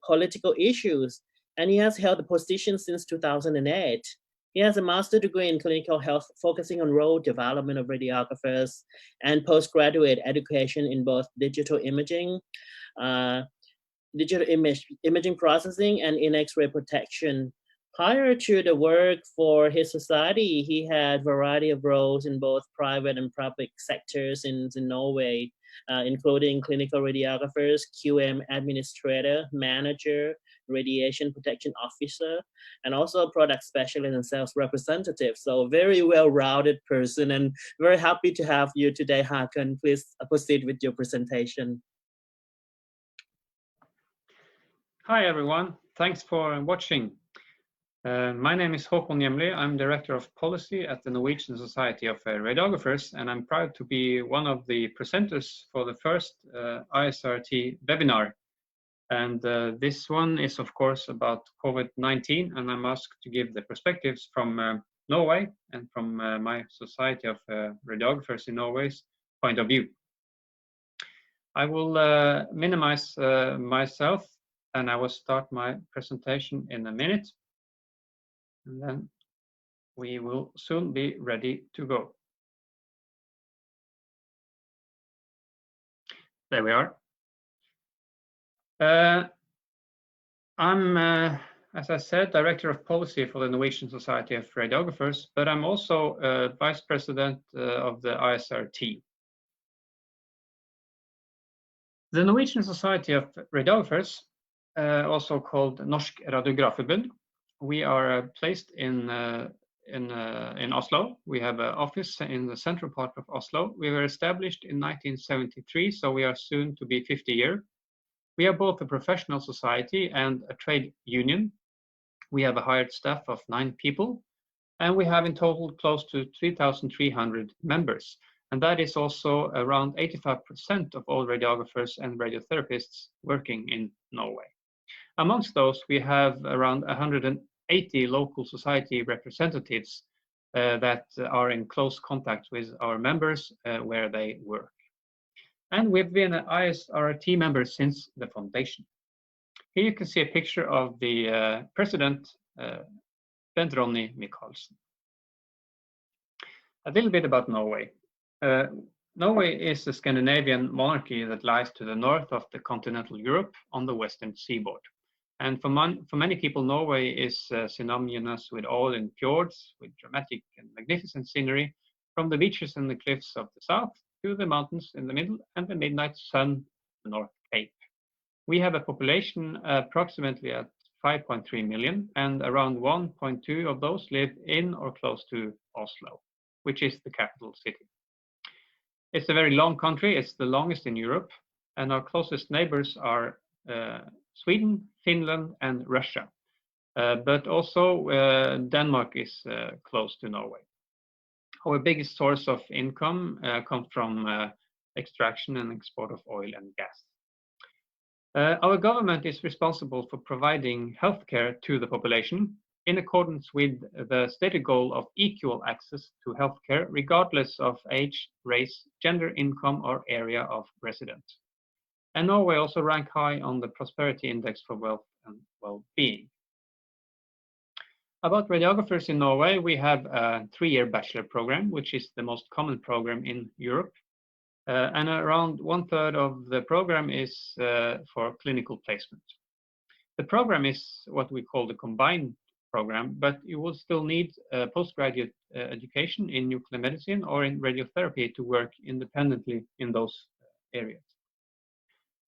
political issues. And he has held the position since 2008. He has a master's degree in clinical health, focusing on role development of radiographers and postgraduate education in both digital imaging, imaging processing, and in X-ray protection Prior to the work for his society, he had a variety of roles in both private and public sectors in Norway, including clinical radiographers, QM administrator, manager, radiation protection officer, and also product specialist and sales representative. So very well-rounded person, and very happy to have you today, Hakan. Please proceed with your presentation. Hi, everyone. Thanks for watching. My name is Håkon Hjemli. I'm Director of Policy at the Norwegian Society of Radiographers, and I'm proud to be one of the presenters for the first ISRRT webinar. And this one is, of course, about COVID-19, and I'm asked to give the perspectives from Norway and from my Society of Radiographers in Norway's point of view. I will minimize myself, and I will start my presentation in a minute. And then we will soon be ready to go. There we are. I'm, as I said, Director of Policy for the Norwegian Society of Radiographers, but I'm also Vice President of the ISRRT. The Norwegian Society of Radiographers, also called Norsk Radiograferforbund, we are placed in Oslo. We have an office in the central part of Oslo. We were established in 1973, so we are soon to be 50 years. We are both a professional society and a trade union. We have a hired staff of 9 people, and we have in total close to 3,300 members. And that is also around 85% of all radiographers and radiotherapists working in Norway. Amongst those, we have around 180 local society representatives that are in close contact with our members where they work. And we've been an ISRRT member since the foundation. Here you can see a picture of the president, Bent Ronny Michaelsen. A little bit about Norway. Norway is a Scandinavian monarchy that lies to the north of the continental Europe on the western seaboard. And for many people, Norway is synonymous with oil and fjords, with dramatic and magnificent scenery, from the beaches and the cliffs of the south to the mountains in the middle and the midnight sun, the North Cape. We have a population approximately at 5.3 million, and around 1.2 of those live in or close to Oslo, which is the capital city. It's a very long country. It's the longest in Europe, and our closest neighbors are Sweden, Finland, and Russia. But also Denmark is close to Norway. Our biggest source of income comes from extraction and export of oil and gas. Our government is responsible for providing healthcare to the population in accordance with the stated goal of equal access to healthcare regardless of age, race, gender, income, or area of residence. And Norway also ranks high on the Prosperity Index for Wealth and Well-being. About radiographers in Norway, we have a 3-year bachelor program, which is the most common program in Europe. And around 1/3 of the program is for clinical placement. The program is what we call the combined program, but you will still need postgraduate education in nuclear medicine or in radiotherapy to work independently in those areas.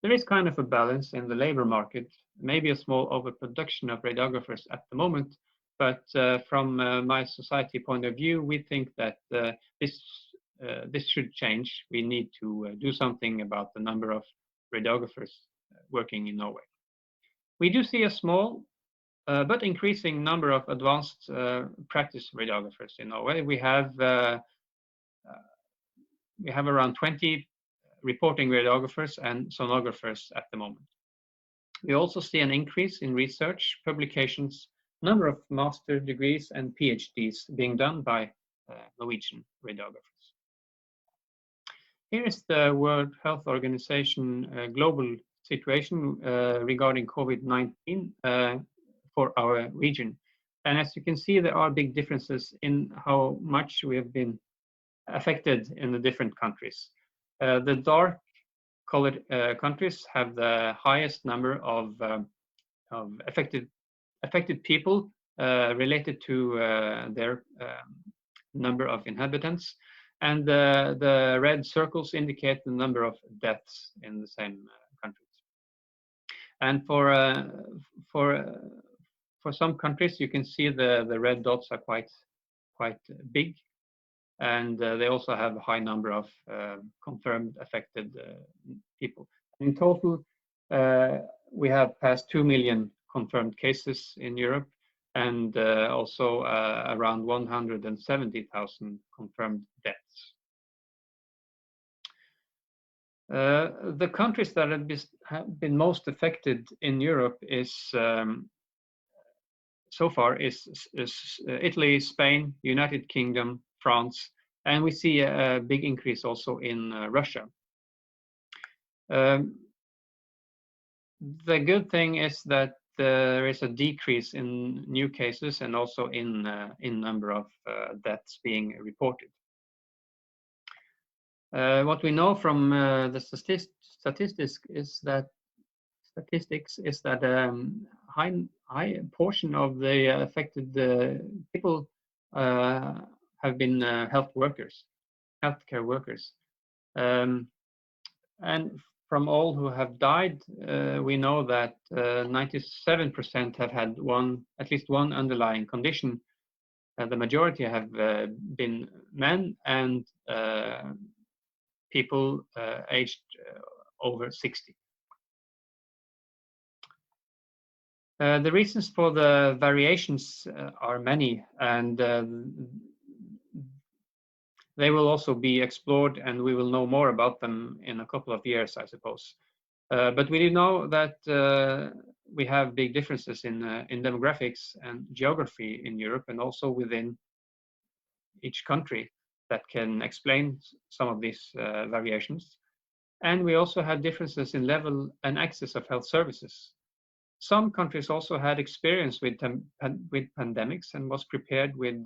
There is kind of a balance in the labor market, maybe a small overproduction of radiographers at the moment, but from my society point of view, we think that this should change. We need to do something about the number of radiographers working in Norway. We do see a small but increasing number of advanced practice radiographers in Norway. We have around 20 reporting radiographers and sonographers at the moment. We also see an increase in research, publications, number of master degrees and PhDs being done by Norwegian radiographers. Here is the World Health Organization global situation regarding COVID-19 for our region. And as you can see, there are big differences in how much we have been affected in the different countries. The dark colored countries have the highest number of affected people related to their number of inhabitants, and the red circles indicate the number of deaths in the same countries. And for some countries, you can see the red dots are quite big, and they also have a high number of confirmed affected people. In total, we have passed 2 million confirmed cases in Europe, and also around 170,000 confirmed deaths. The countries that have been most affected in Europe is so far is Italy, Spain, United Kingdom, France, and we see a big increase also in Russia. The good thing is that there is a decrease in new cases and also in number of deaths being reported. What we know from the statistics is that high portion of the affected people have been healthcare workers, and from all who have died, we know that 97% have had at least one underlying condition. The majority have been men and people aged over 60. The reasons for the variations are many, and they will also be explored, and we will know more about them in a couple of years, I suppose. But we do know that we have big differences in demographics and geography in Europe, and also within each country, that can explain some of these variations. And we also have differences in level and access of health services. Some countries also had experience with pandemics and was prepared with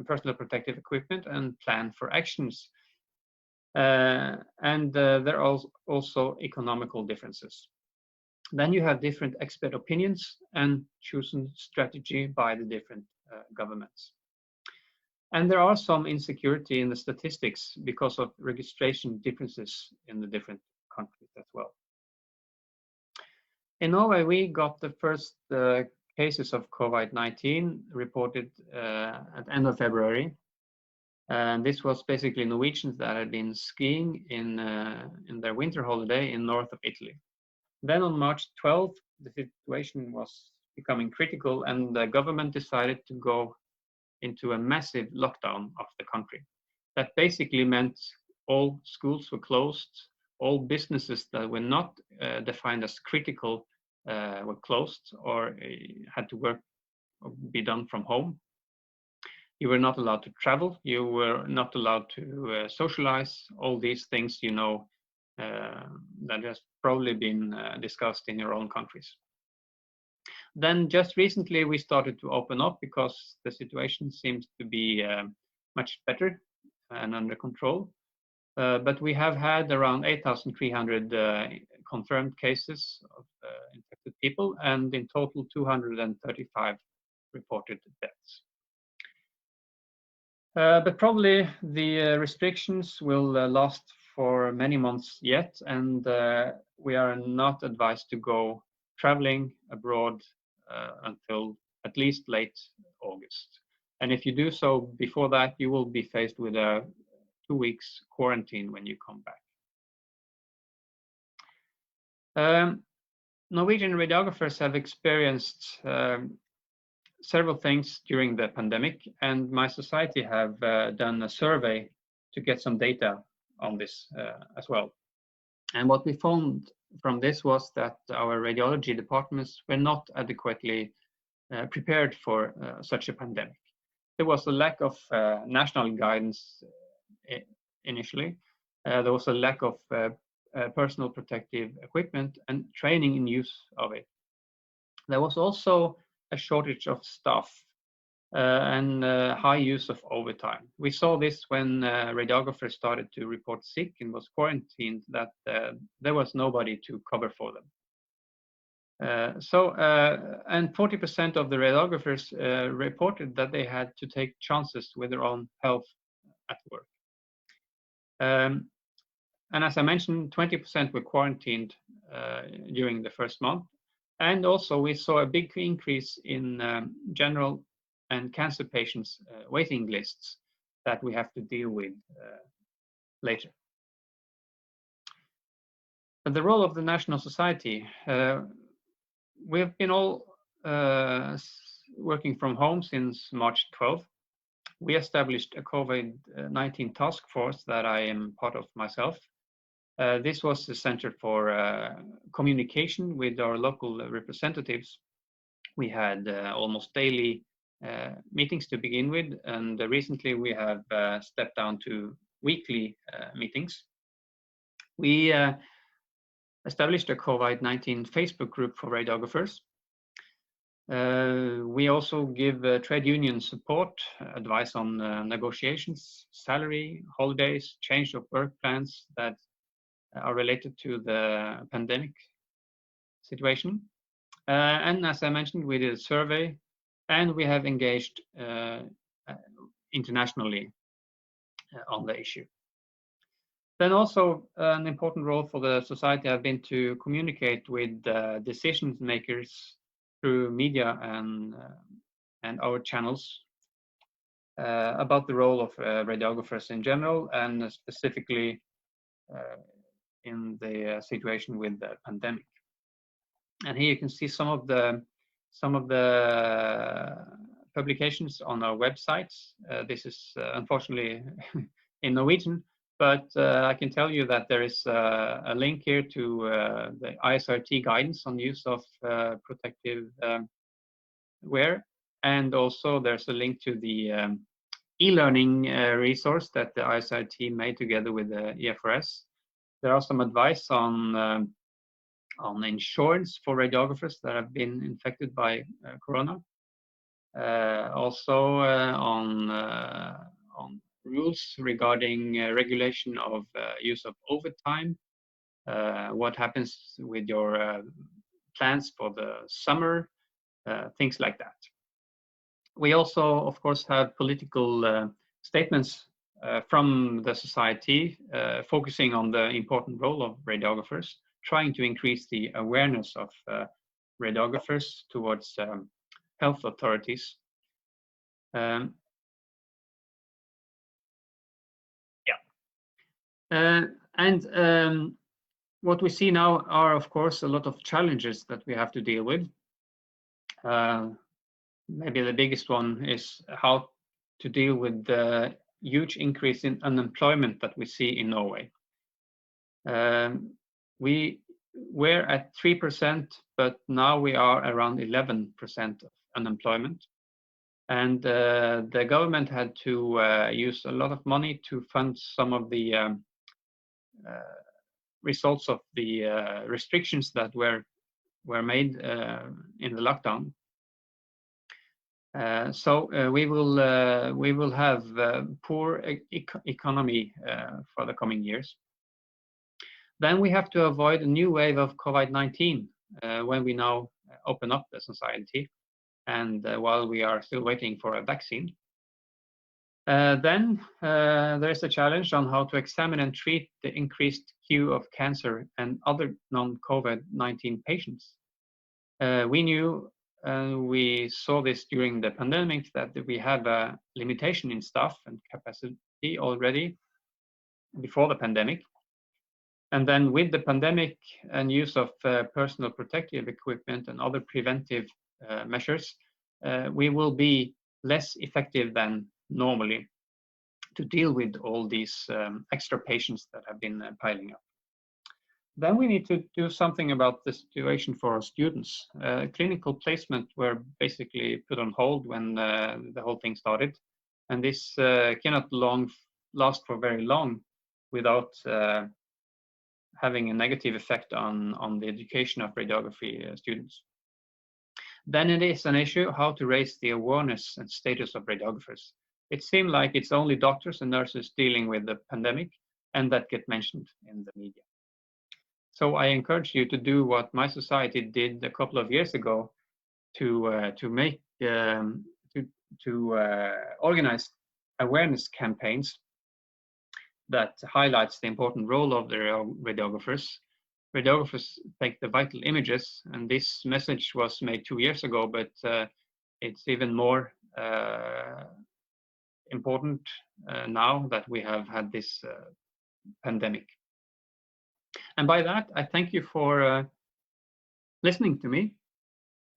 personal protective equipment and planned for actions. And there are also economical differences. Then you have different expert opinions and chosen strategy by the different governments. And there are some insecurity in the statistics because of registration differences in the different countries as well. In Norway, we got the first cases of COVID-19 reported at the end of February. And this was basically Norwegians that had been skiing in their winter holiday in north of Italy. Then on March 12th, the situation was becoming critical, and the government decided to go into a massive lockdown of the country. That basically meant all schools were closed, all businesses that were not defined as critical were closed or had to work or be done from home. You were not allowed to travel, you were not allowed to socialize, all these things, you know, that has probably been discussed in your own countries. Then just recently we started to open up because the situation seems to be much better and under control. But we have had around 8,300 confirmed cases of infected people, and in total 235 reported deaths. But probably the restrictions will last for many months yet, and we are not advised to go traveling abroad until at least late August. And if you do so before that, you will be faced with a 2 weeks quarantine when you come back. Norwegian radiographers have experienced several things during the pandemic, and my society have done a survey to get some data on this as well. And what we found from this was that our radiology departments were not adequately prepared for such a pandemic. There was a lack of national guidance initially. There was a lack of personal protective equipment and training in use of it. There was also a shortage of staff and high use of overtime. We saw this when radiographers started to report sick and was quarantined, that there was nobody to cover for them. And 40% of the radiographers reported that they had to take chances with their own health at work. And as I mentioned, 20% were quarantined during the first month. And also we saw a big increase in general and cancer patients waiting lists that we have to deal with later. But the role of the National Society, we've been all working from home since March 12th. We established a COVID-19 task force that I am part of myself. This was the Center for Communication with our local representatives. We had almost daily meetings to begin with, and recently we have stepped down to weekly meetings. We established a COVID-19 Facebook group for radiographers. We also give trade union support, advice on negotiations, salary, holidays, change of work plans that are related to the pandemic situation. And as I mentioned, we did a survey, and we have engaged internationally on the issue. Then also an important role for the society have been to communicate with decision makers through media and our channels about the role of radiographers in general, and specifically in the situation with the pandemic. And here you can see some of the publications on our websites. This is unfortunately in Norwegian, but I can tell you that there is a link here to the ISRRT guidance on use of protective wear, and also there's a link to the e-learning resource that the ISRRT made together with the EFRS. There are some advice on insurance for radiographers that have been infected by corona. Also on rules regarding regulation of use of overtime, what happens with your plans for the summer, things like that. We also, of course, have political statements from the society focusing on the important role of radiographers, trying to increase the awareness of radiographers towards health authorities. What we see now are, of course, a lot of challenges that we have to deal with. Maybe the biggest one is how to deal with the huge increase in unemployment that we see in Norway. We were at 3%, but now we are around 11% of unemployment. And the government had to use a lot of money to fund some of the results of the restrictions that were made in the lockdown. So we will have poor economy for the coming years. Then we have to avoid a new wave of COVID-19 when we now open up the society, and while we are still waiting for a vaccine. Then there's a challenge on how to examine and treat the increased queue of cancer and other non-COVID-19 patients. We knew, we saw this during the pandemic, that we have a limitation in staff and capacity already before the pandemic. And then with the pandemic and use of personal protective equipment and other preventive measures, we will be less effective than normally to deal with all these extra patients that have been piling up. Then we need to do something about the situation for our students. Clinical placement were basically put on hold when the whole thing started, and this cannot last for very long without having a negative effect on the education of radiography students. Then it is an issue how to raise the awareness and status of radiographers. It seems like it's only doctors and nurses dealing with the pandemic, and that get mentioned in the media. So I encourage you to do what my society did a couple of years ago, to make organize awareness campaigns that highlights the important role of the radiographers. Radiographers take the vital images, and this message was made 2 years ago, but it's even more important now that we have had this pandemic. And by that, I thank you for listening to me,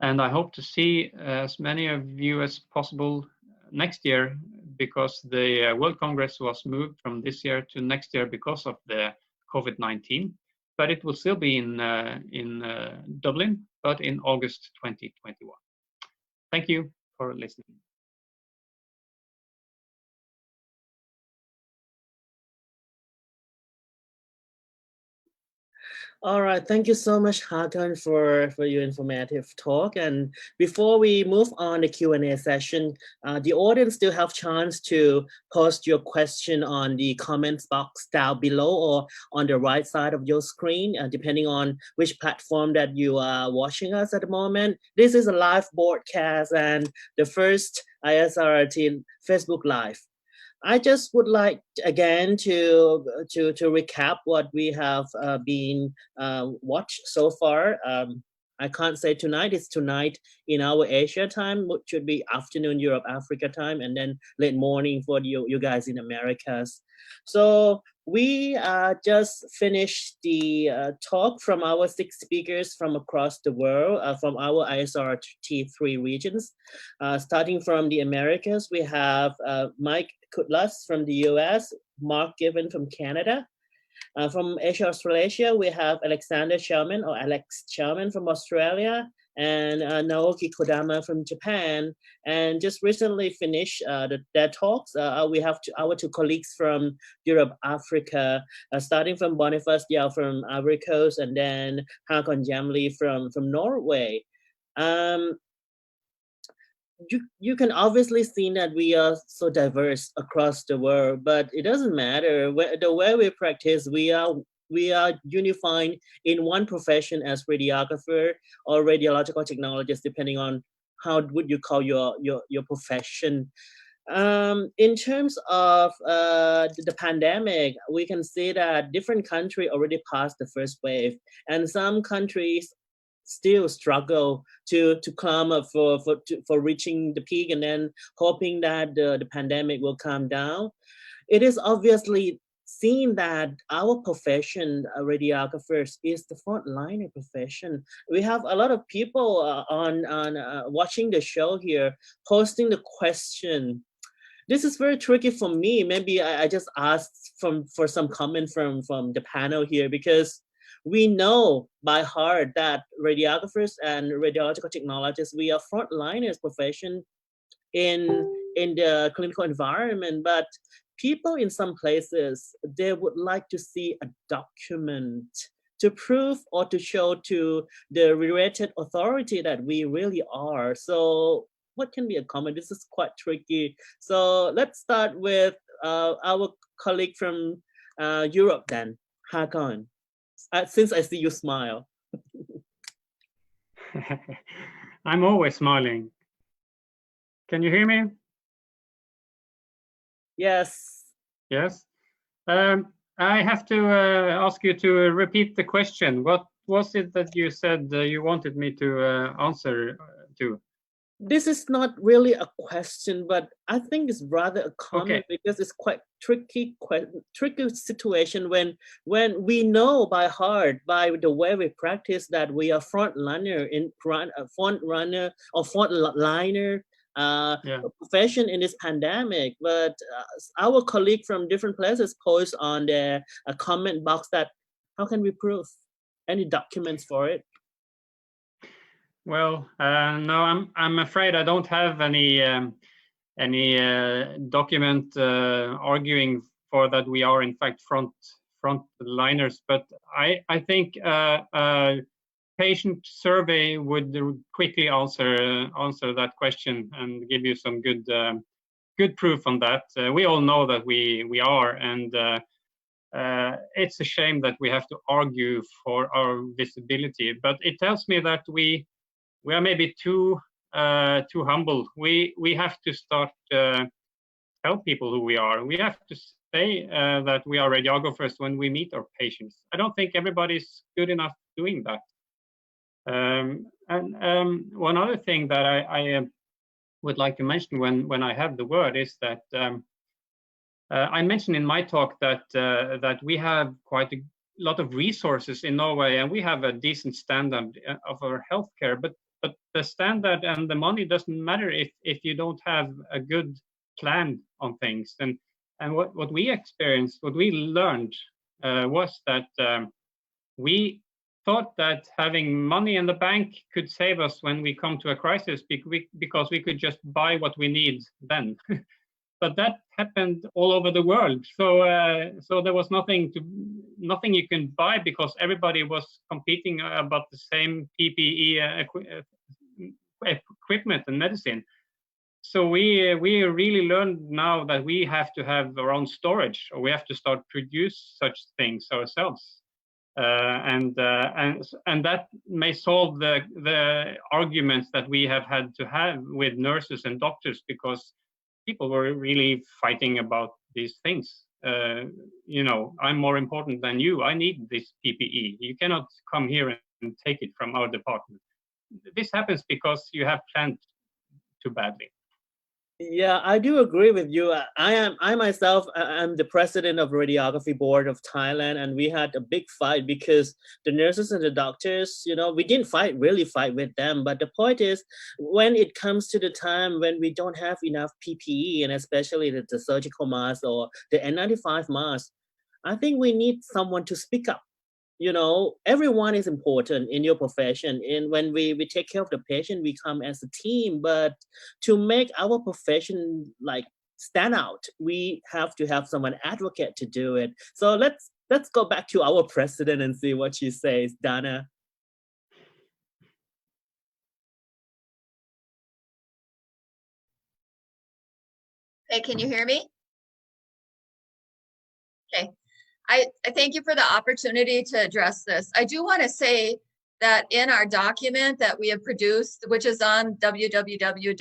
and I hope to see as many of you as possible next year, because the World Congress was moved from this year to next year because of the COVID-19. But it will still be in Dublin, but in August 2021. Thank you for listening. All right, thank you so much, Hakan, for your informative talk. And before we move on the Q&A session, the audience still have chance to post your question on the comments box down below or on the right side of your screen, depending on which platform that you are watching us at the moment. This is a live broadcast and the first ISRRT Facebook Live. I just would like again to recap what we have been watched so far. I can't say tonight. It's tonight in our Asia time, which should be afternoon Europe, Africa time, and then late morning for you guys in Americas. So we just finished the talk from our 6 speakers from across the world, from our ISRRT 3 regions. Starting from the Americas, we have Mike Kutlas from the US, Mark Given from Canada. From Asia Australasia, we have Alexander Chalman or Alex Chalman from Australia, and Naoki Kodama from Japan. And just recently finished their talks. We have our 2 colleagues from Europe, Africa, starting from Boniface Yao from Ivory Coast, and then Hakon Jamli from Norway. You can obviously see that we are so diverse across the world, but it doesn't matter. The way we practice, we are unified in one profession as radiographer or radiological technologist, depending on how would you call your profession. In terms of the pandemic, we can see that different countries already passed the first wave, and some countries still struggle to climb up for reaching the peak and then hoping that the pandemic will calm down. It is obviously seen that our profession, radiographers, is the frontliner profession. We have a lot of people on watching the show here posting the question. This is very tricky for me. Maybe I just asked for some comment from the panel here, because we know by heart that radiographers and radiological technologists, we are frontliners profession in the clinical environment, but people in some places, they would like to see a document to prove or to show to the related authority that we really are. So what can be a comment? This is quite tricky. So let's start with our colleague from Europe then, Hakon. Since I see you smile. I'm always smiling. Can you hear me? Yes. Yes. I have to ask you to repeat the question. What was it that you said you wanted me to answer to? This is not really a question, but I think it's rather a comment, because it's quite tricky situation when we know by heart, by the way we practice, that we are frontliner profession in this pandemic. But our colleague from different places post on their comment box that how can we prove any documents for it? Well, no, I'm afraid I don't have any document arguing for that we are in fact frontliners. But I think patient survey would quickly answer that question and give you some good proof on that. We all know that we are, and it's a shame that we have to argue for our visibility, but it tells me that we are maybe too humble. We have to start tell people who we are. We have to say that we are radiographers when we meet our patients. I don't think everybody's good enough doing that. One other thing that I would like to mention when I have the word is that I mentioned in my talk that we have quite a lot of resources in Norway, and we have a decent standard of our healthcare. But the standard and the money doesn't matter if you don't have a good plan on things. And what we experienced, what we learned was that we thought that having money in the bank could save us when we come to a crisis because we could just buy what we need then. But that happened all over the world. So there was nothing you can buy because everybody was competing about the same PPE equipment and medicine. So we really learned now that we have to have our own storage, or we have to start produce such things ourselves. And that may solve the arguments that we have had to have with nurses and doctors, because people were really fighting about these things. I'm more important than you. I need this PPE. You cannot come here and take it from our department. This happens because you have planned too badly. Yeah, I do agree with you. I myself, I'm the president of Radiography Board of Thailand, and we had a big fight because the nurses and the doctors, we didn't really fight with them. But the point is, when it comes to the time when we don't have enough PPE, and especially the surgical mask or the N95 mask, I think we need someone to speak up. Everyone is important in your profession. And when we take care of the patient, we come as a team. But to make our profession stand out, we have to have someone advocate to do it. So let's go back to our president and see what she says, Dana. Hey, can you hear me? Okay. I thank you for the opportunity to address this. I do want to say that in our document that we have produced, which is on www.isrrt.org,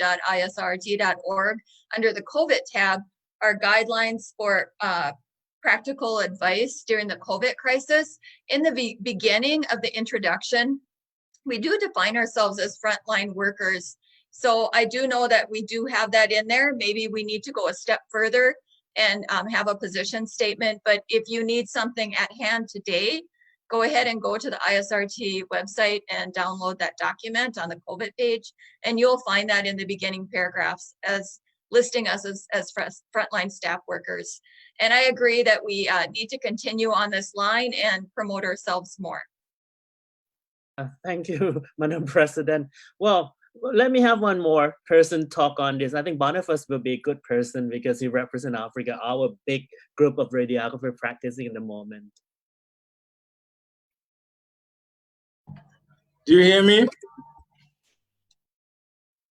under the COVID tab, are guidelines for practical advice during the COVID crisis. In the beginning of the introduction, we do define ourselves as frontline workers. So I do know that we do have that in there. Maybe we need to go a step further and have a position statement. But if you need something at hand today, go ahead and go to the ISRT website and download that document on the COVID page. And you'll find that in the beginning paragraphs as listing us as frontline staff workers. And I agree that we need to continue on this line and promote ourselves more. Thank you, Madam President. Well, let me have one more person talk on this. I think Boniface will be a good person because he represents Africa, our big group of radiographers practicing in the moment. Do you hear me?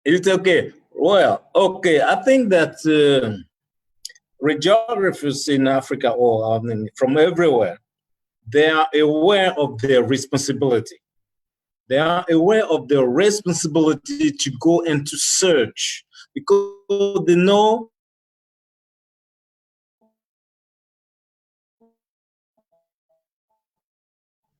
Is it okay? Well, okay. I think that radiographers in Africa, or from everywhere, they are aware of their responsibility. They are aware of their responsibility to go and to search, because they know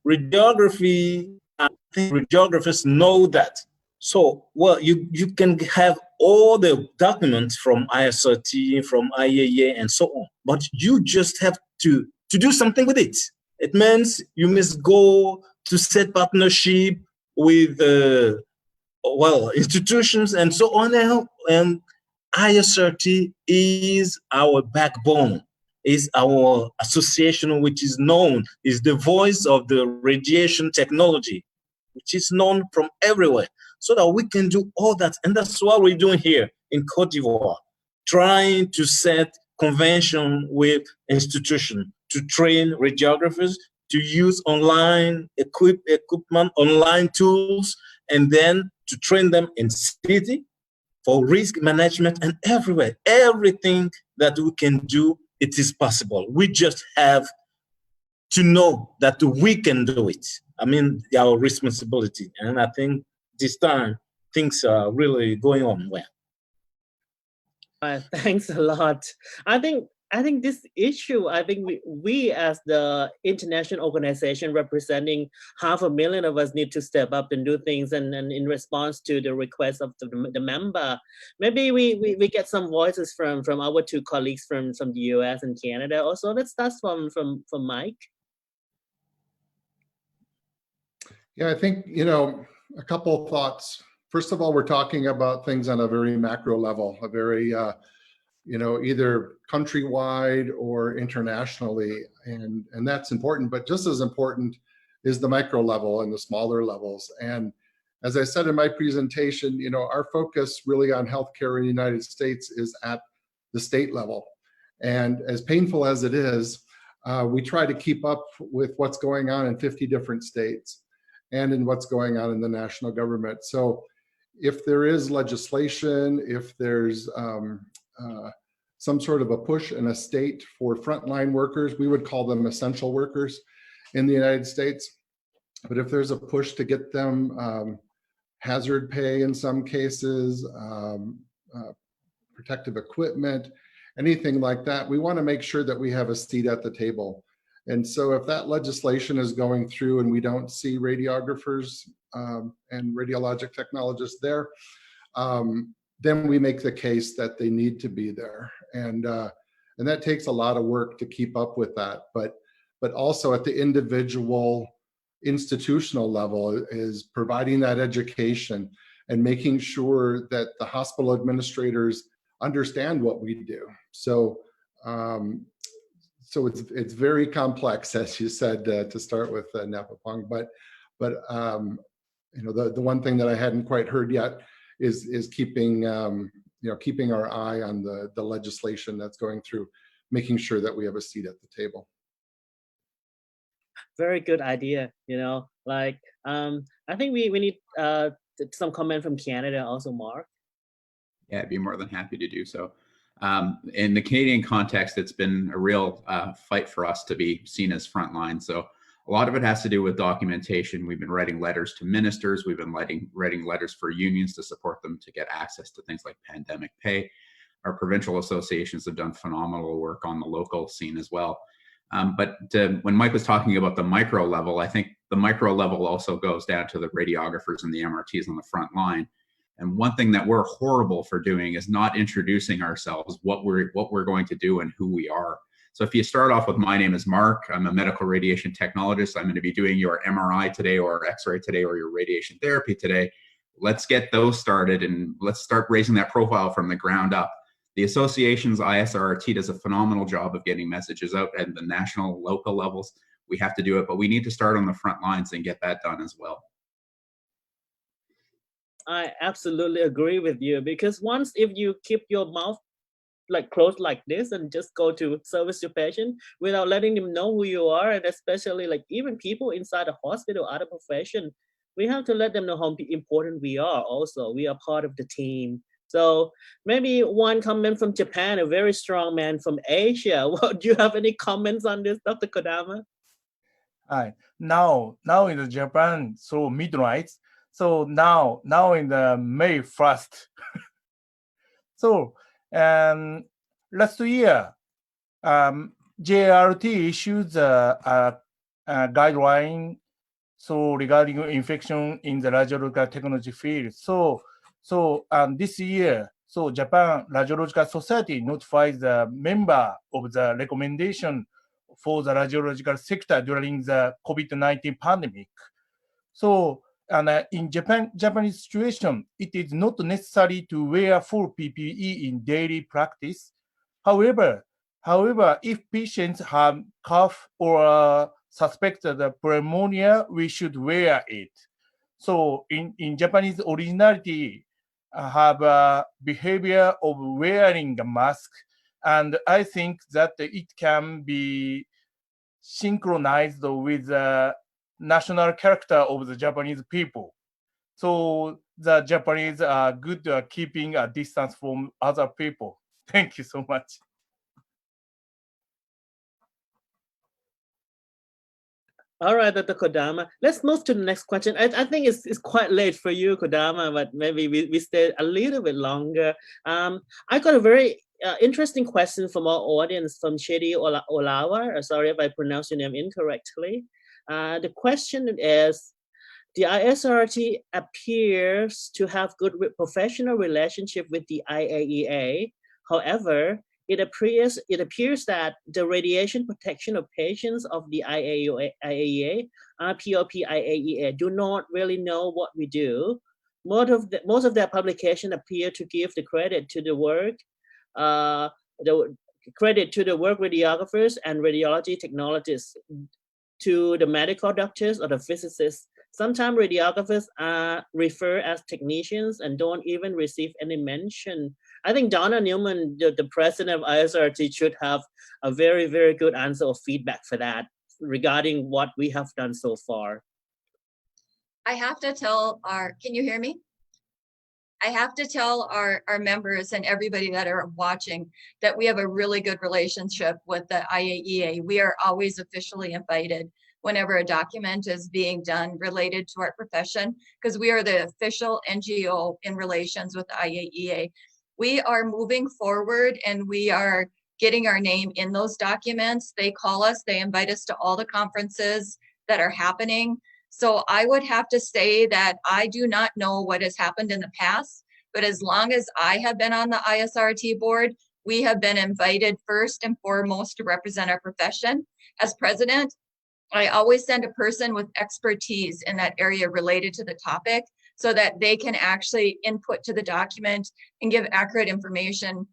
radiography. I think radiographers know that. So, well, you can have all the documents from ISRT, from IAEA, and so on, but you just have to do something with it. It means you must go to set partnership with institutions and so on. And ISRT is our backbone, is our association, which is known, is the voice of the radiation technology, which is known from everywhere, so that we can do all that. And that's what we're doing here in Cote d'Ivoire, trying to set convention with institutions to train radiographers to use online equipment, online tools, and then to train them in city for risk management and everywhere. Everything that we can do, it is possible. We just have to know that we can do it. I mean, our responsibility. And I think this time things are really going on well. Thanks a lot. I think this issue, I think we as the international organization representing 500,000 of us need to step up and do things, and in response to the request of the member, maybe we get some voices from our two colleagues from the US and Canada also. Let's start from Mike. Yeah, I think, a couple of thoughts. First of all, we're talking about things on a very macro level, a very, either countrywide or internationally, and that's important. But just as important is the micro level and the smaller levels. And as I said in my presentation, our focus really on healthcare in the United States is at the state level. And as painful as it is, we try to keep up with what's going on in 50 different states and in what's going on in the national government. So if there is legislation, if there's some sort of a push in a state for frontline workers, we would call them essential workers in the United States. But if there's a push to get them hazard pay in some cases, protective equipment, anything like that, we want to make sure that we have a seat at the table. And so if that legislation is going through and we don't see radiographers and radiologic technologists there, then we make the case that they need to be there. And that takes a lot of work to keep up with that. But also at the individual institutional level is providing that education and making sure that the hospital administrators understand what we do. So it's very complex, as you said, to start with, Napapong. But the one thing that I hadn't quite heard yet is keeping our eye on the legislation that's going through, making sure that we have a seat at the table. Very good idea. I think we need some comment from Canada also, Mark. Yeah, I'd be more than happy to do so. In the Canadian context, it's been a real fight for us to be seen as frontline. So a lot of it has to do with documentation. We've been writing letters to ministers. We've been writing letters for unions to support them to get access to things like pandemic pay. Our provincial associations have done phenomenal work on the local scene as well. But when Mike was talking about the micro level, I think the micro level also goes down to the radiographers and the MRTs on the front line. And one thing that we're horrible for doing is not introducing ourselves, what we're going to do and who we are. So if you start off with, my name is Mark, I'm a medical radiation technologist, I'm going to be doing your MRI today or X-ray today or your radiation therapy today. Let's get those started and let's start raising that profile from the ground up. The association's ISRRT does a phenomenal job of getting messages out at the national, local levels. We have to do it, but we need to start on the front lines and get that done as well. I absolutely agree with you, because once if you keep your mouth closed like this and just go to service your patient without letting them know who you are, and especially even people inside the hospital, other profession, we have to let them know how important we are also. We are part of the team. So maybe one comment from Japan, a very strong man from Asia. Do you have any comments on this, Dr. Kodama? Hi. Now in Japan, so midnight. So now in the May 1st. So last year, JRT issued a guideline regarding infection in the radiological technology field. So this year, Japan Radiological Society notified the member of the recommendation for the radiological sector during the COVID-19 pandemic. So, in Japanese situation, it is not necessary to wear full PPE in daily practice. However, if patients have cough or suspected pneumonia, we should wear it. So, in Japanese originality, have a behavior of wearing a mask, and I think that it can be synchronized with the national character of the Japanese people. So the Japanese are good at keeping a distance from other people. Thank you so much. All right, Dr. Kodama. Let's move to the next question. I think it's quite late for you, Kodama, but maybe we stay a little bit longer. I got a very interesting question from our audience from Shedi Olawa. Sorry if I pronounced your name incorrectly. The question is, the ISRRT appears to have good professional relationship with the IAEA. However, it appears that the radiation protection of patients of the IAEA, RPOP IAEA, do not really know what we do. Most of their publication appear to give the credit to the work, radiographers and radiology technologists to the medical doctors or the physicists. Sometimes radiographers are referred as technicians and don't even receive any mention. I think Donna Newman, the president of ISRRT, should have a very, very good answer or feedback for that regarding what we have done so far. I have to tell can you hear me? I have to tell our members and everybody that are watching that we have a really good relationship with the IAEA. We are always officially invited whenever a document is being done related to our profession, because we are the official NGO in relations with the IAEA. We are moving forward and we are getting our name in those documents. They call us, they invite us to all the conferences that are happening. So I would have to say that I do not know what has happened in the past, but as long as I have been on the ISRRT board, we have been invited first and foremost to represent our profession. As president, I always send a person with expertise in that area related to the topic so that they can actually input to the document and give accurate information.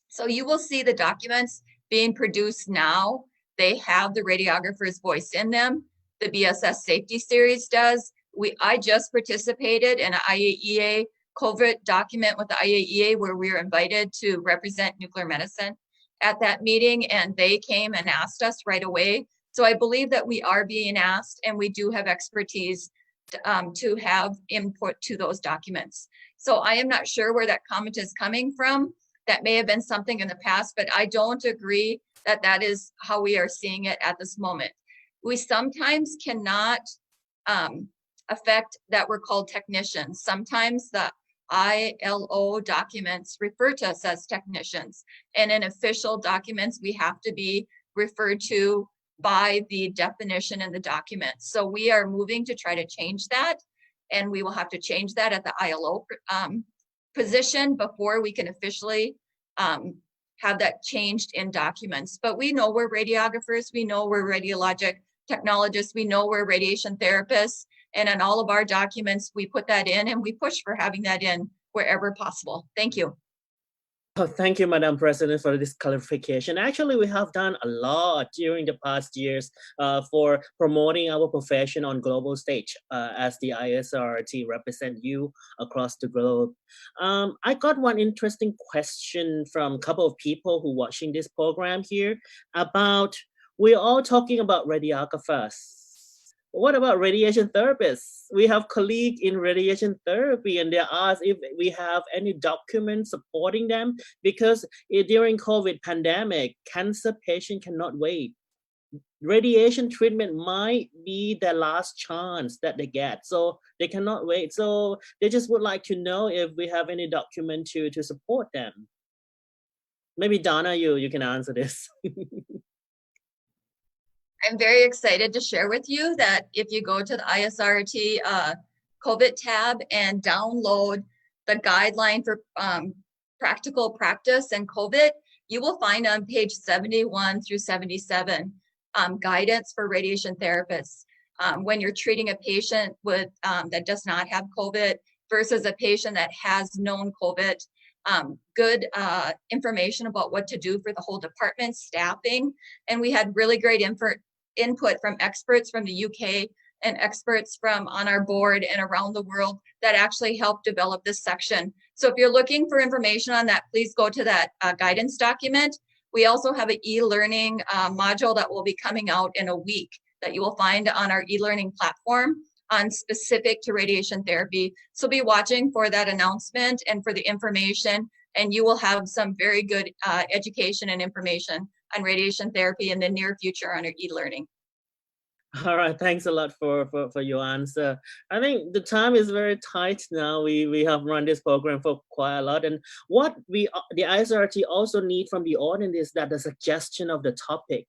So you will see the documents being produced now. They have the radiographer's voice in them. The BSS Safety Series does. I just participated in an IAEA COVID document with the IAEA where we were invited to represent nuclear medicine at that meeting, and they came and asked us right away. So I believe that we are being asked and we do have expertise to have input to those documents. So I am not sure where that comment is coming from. That may have been something in the past, but I don't agree that that is how we are seeing it at this moment. We sometimes cannot affect that we're called technicians. Sometimes the ILO documents refer to us as technicians, and in official documents, we have to be referred to by the definition in the document. So we are moving to try to change that, and we will have to change that at the ILO position before we can officially have that changed in documents. But we know we're radiographers, we know we're radiologic technologists, we know we're radiation therapists, and in all of our documents, we put that in and we push for having that in wherever possible. Thank you. Oh, thank you, Madam President, for this clarification. Actually, we have done a lot during the past years for promoting our profession on global stage as the ISRRT represent you across the globe. I got one interesting question from a couple of people who are watching this program here about, we're all talking about radiographers. What about radiation therapists? We have colleagues in radiation therapy and they ask if we have any documents supporting them because during COVID pandemic, cancer patient cannot wait. Radiation treatment might be their last chance that they get, so they cannot wait. So they just would like to know if we have any document to support them. Maybe Donna, you can answer this. I'm very excited to share with you that if you go to the ISRRT COVID tab and download the guideline for practical practice and COVID, you will find on page 71 through 77 guidance for radiation therapists. When you're treating a patient with that does not have COVID versus a patient that has known COVID, good information about what to do for the whole department, staffing, and we had really great input from experts from the UK and experts from on our board and around the world that actually helped develop this section. So if you're looking for information on that, please go to that guidance document. We also have an e-learning module that will be coming out in a week that you will find on our e-learning platform on specific to radiation therapy. So be watching for that announcement and for the information, and you will have some very good education and information on radiation therapy in the near future on our e-learning. All right, thanks a lot for your answer. I think the time is very tight now. We have run this program for quite a lot, and what the ISRRT also need from the audience is that the suggestion of the topic.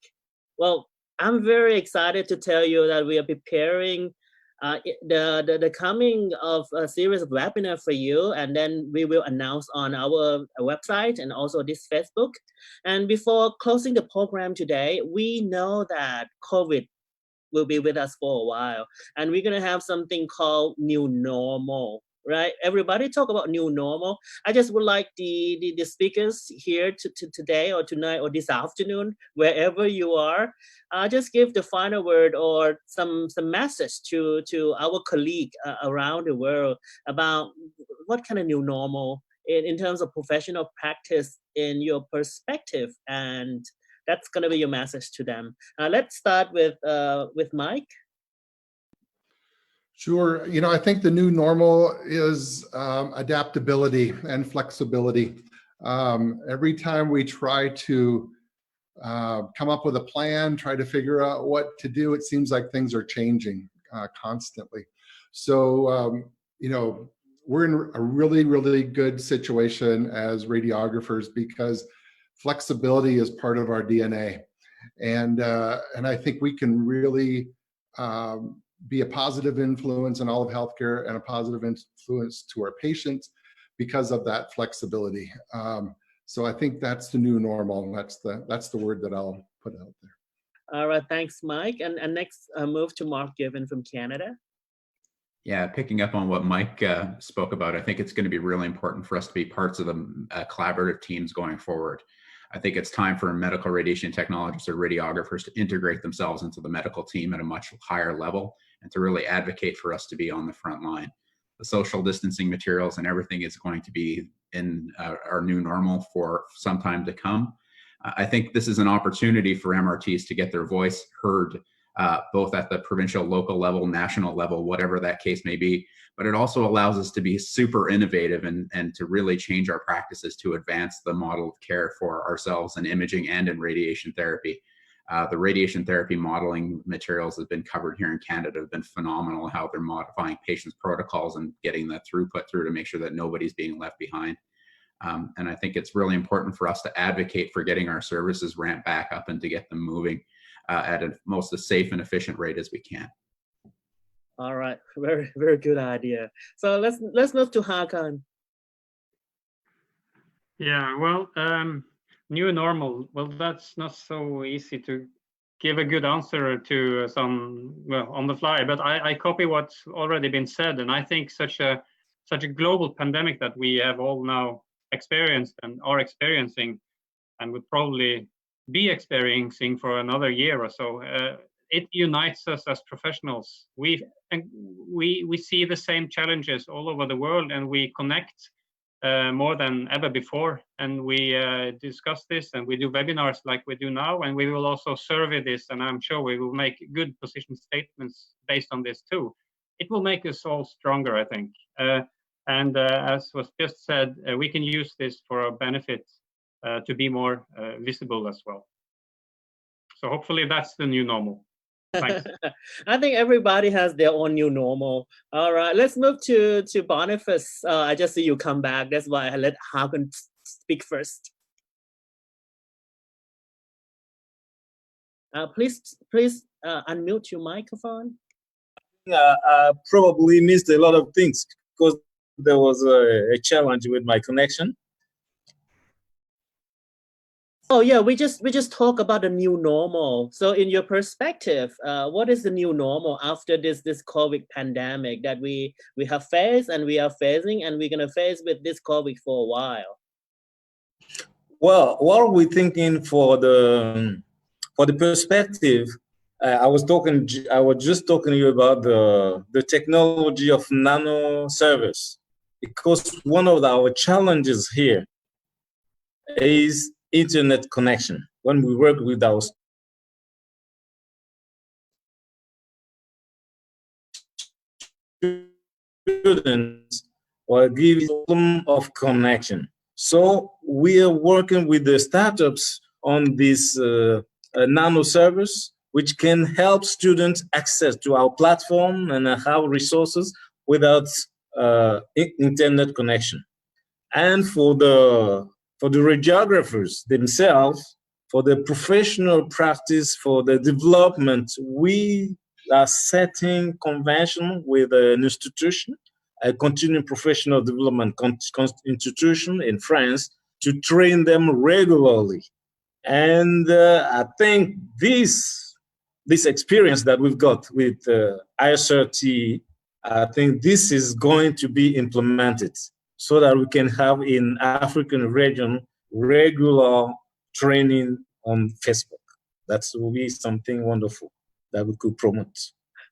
Well, I'm very excited to tell you that we are preparing the coming of a series of webinar for you, and then we will announce on our website and also this Facebook. And before closing the program today, we know that COVID will be with us for a while, and we're gonna have something called new normal, right? Everybody talk about new normal. I just would like the speakers here today or tonight or this afternoon, wherever you are, just give the final word or some message to our colleague around the world about what kind of new normal in terms of professional practice in your perspective, and that's going to be your message to them. Let's start with Mike. Sure. I think the new normal is adaptability and flexibility. Every time we try to come up with a plan, try to figure out what to do, it seems like things are changing constantly. So, we're in a really, really good situation as radiographers because flexibility is part of our DNA. And I think we can really be a positive influence in all of healthcare and a positive influence to our patients because of that flexibility. So I think that's the new normal. That's the word that I'll put out there. All right, thanks, Mike. And next, move to Mark Given from Canada. Yeah, picking up on what Mike spoke about, I think it's going to be really important for us to be parts of the collaborative teams going forward. I think it's time for medical radiation technologists or radiographers to integrate themselves into the medical team at a much higher level and to really advocate for us to be on the front line. The social distancing materials and everything is going to be in our new normal for some time to come. I think this is an opportunity for MRTs to get their voice heard, both at the provincial, local level, national level, whatever that case may be. But it also allows us to be super innovative and to really change our practices to advance the model of care for ourselves in imaging and in radiation therapy. The radiation therapy modeling materials that have been covered here in Canada have been phenomenal, how they're modifying patients' protocols and getting the throughput through to make sure that nobody's being left behind. And I think it's really important for us to advocate for getting our services ramped back up and to get them moving at a most safe and efficient rate as we can. All right, very, very good idea. So let's move to Hakan. Yeah, well, new normal. Well, that's not so easy to give a good answer to on the fly. But I copy what's already been said, and I think such a global pandemic that we have all now experienced and are experiencing, and would probably be experiencing for another year or so. It unites us as professionals. We see the same challenges all over the world, and we connect more than ever before. And we discuss this, and we do webinars like we do now, and we will also survey this, and I'm sure we will make good position statements based on this too. It will make us all stronger, I think. And as was just said, we can use this for our benefit to be more visible as well. So hopefully that's the new normal. Thanks. I think everybody has their own new normal. All right, let's move to Boniface. I just see you come back. That's why I let Hakan speak first. Please unmute your microphone. I probably missed a lot of things because there was a challenge with my connection. Oh yeah, we just talk about the new normal. So in your perspective, what is the new normal after this COVID pandemic that we have faced and we are facing, and we're gonna face with this COVID for a while? Well, what are we thinking for the perspective? I was just talking to you about the technology of nano service, because one of our challenges here is internet connection. When we work with our students, or give them of connection. So we are working with the startups on this nano service which can help students access to our platform and have resources without internet connection. And for the radiographers themselves, for the professional practice, for the development, we are setting convention with an institution, a continuing professional development institution in France, to train them regularly. And I think this experience that we've got with ISRRT, I think this is going to be implemented so that we can have in African region regular training on Facebook. That will be something wonderful that we could promote.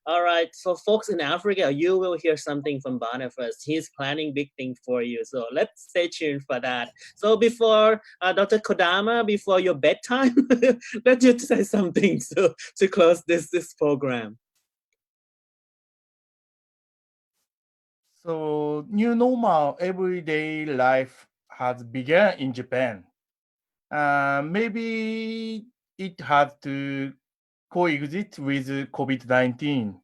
All right, for folks in Africa, you will hear something from Bana first. He's planning big things for you, so let's stay tuned for that. So before Dr. Kodama, before your bedtime, let you say something to close this program. So new normal everyday life has begun in Japan. Maybe it has to coexist with COVID-19.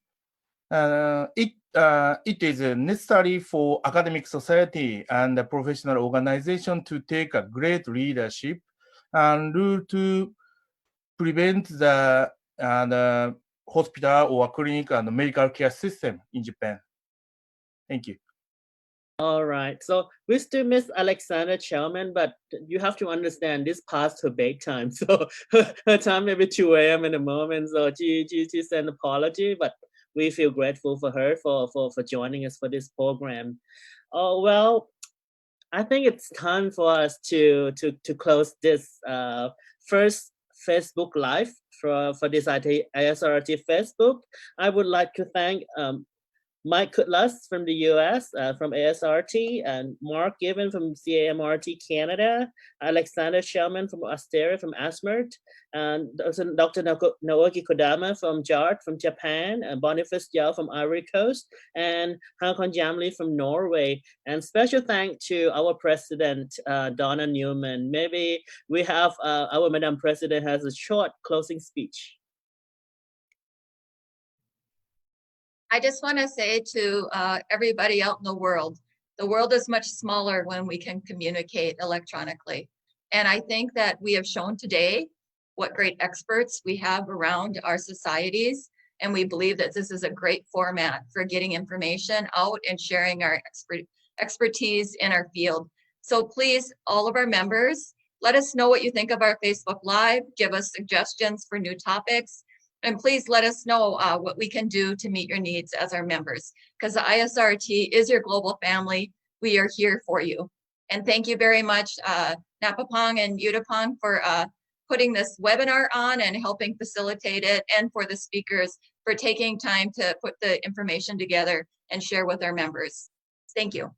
It is necessary for academic society and the professional organization to take a great leadership and rule to prevent the hospital or clinic and medical care system in Japan. Thank you. All right, so we still miss Alexander Chelman, but you have to understand this past her bedtime. So her time may be 2 a.m. in the moment, so she sent an apology, but we feel grateful for her for joining us for this program. Oh, well, I think it's time for us to close this first Facebook Live for this ISRRT Facebook. I would like to thank Mike Kutlas from the US, from ASRT, and Mark Given from CAMRT Canada, Alexander Shellman from Australia, from ASMRT, and Dr. Naoki Kodama from JART, from Japan, and Boniface Yao from Ivory Coast, and Hankon Jamli from Norway. And special thanks to our president, Donna Newman. Maybe we have our Madam President has a short closing speech. I just want to say to everybody out in the world is much smaller when we can communicate electronically. And I think that we have shown today what great experts we have around our societies. And we believe that this is a great format for getting information out and sharing our expertise in our field. So please, all of our members, let us know what you think of our Facebook Live, give us suggestions for new topics. And please let us know what we can do to meet your needs as our members, because the ISRRT is your global family. We are here for you. And thank you very much, Napapong and Yudapong, for putting this webinar on and helping facilitate it, and for the speakers for taking time to put the information together and share with our members. Thank you.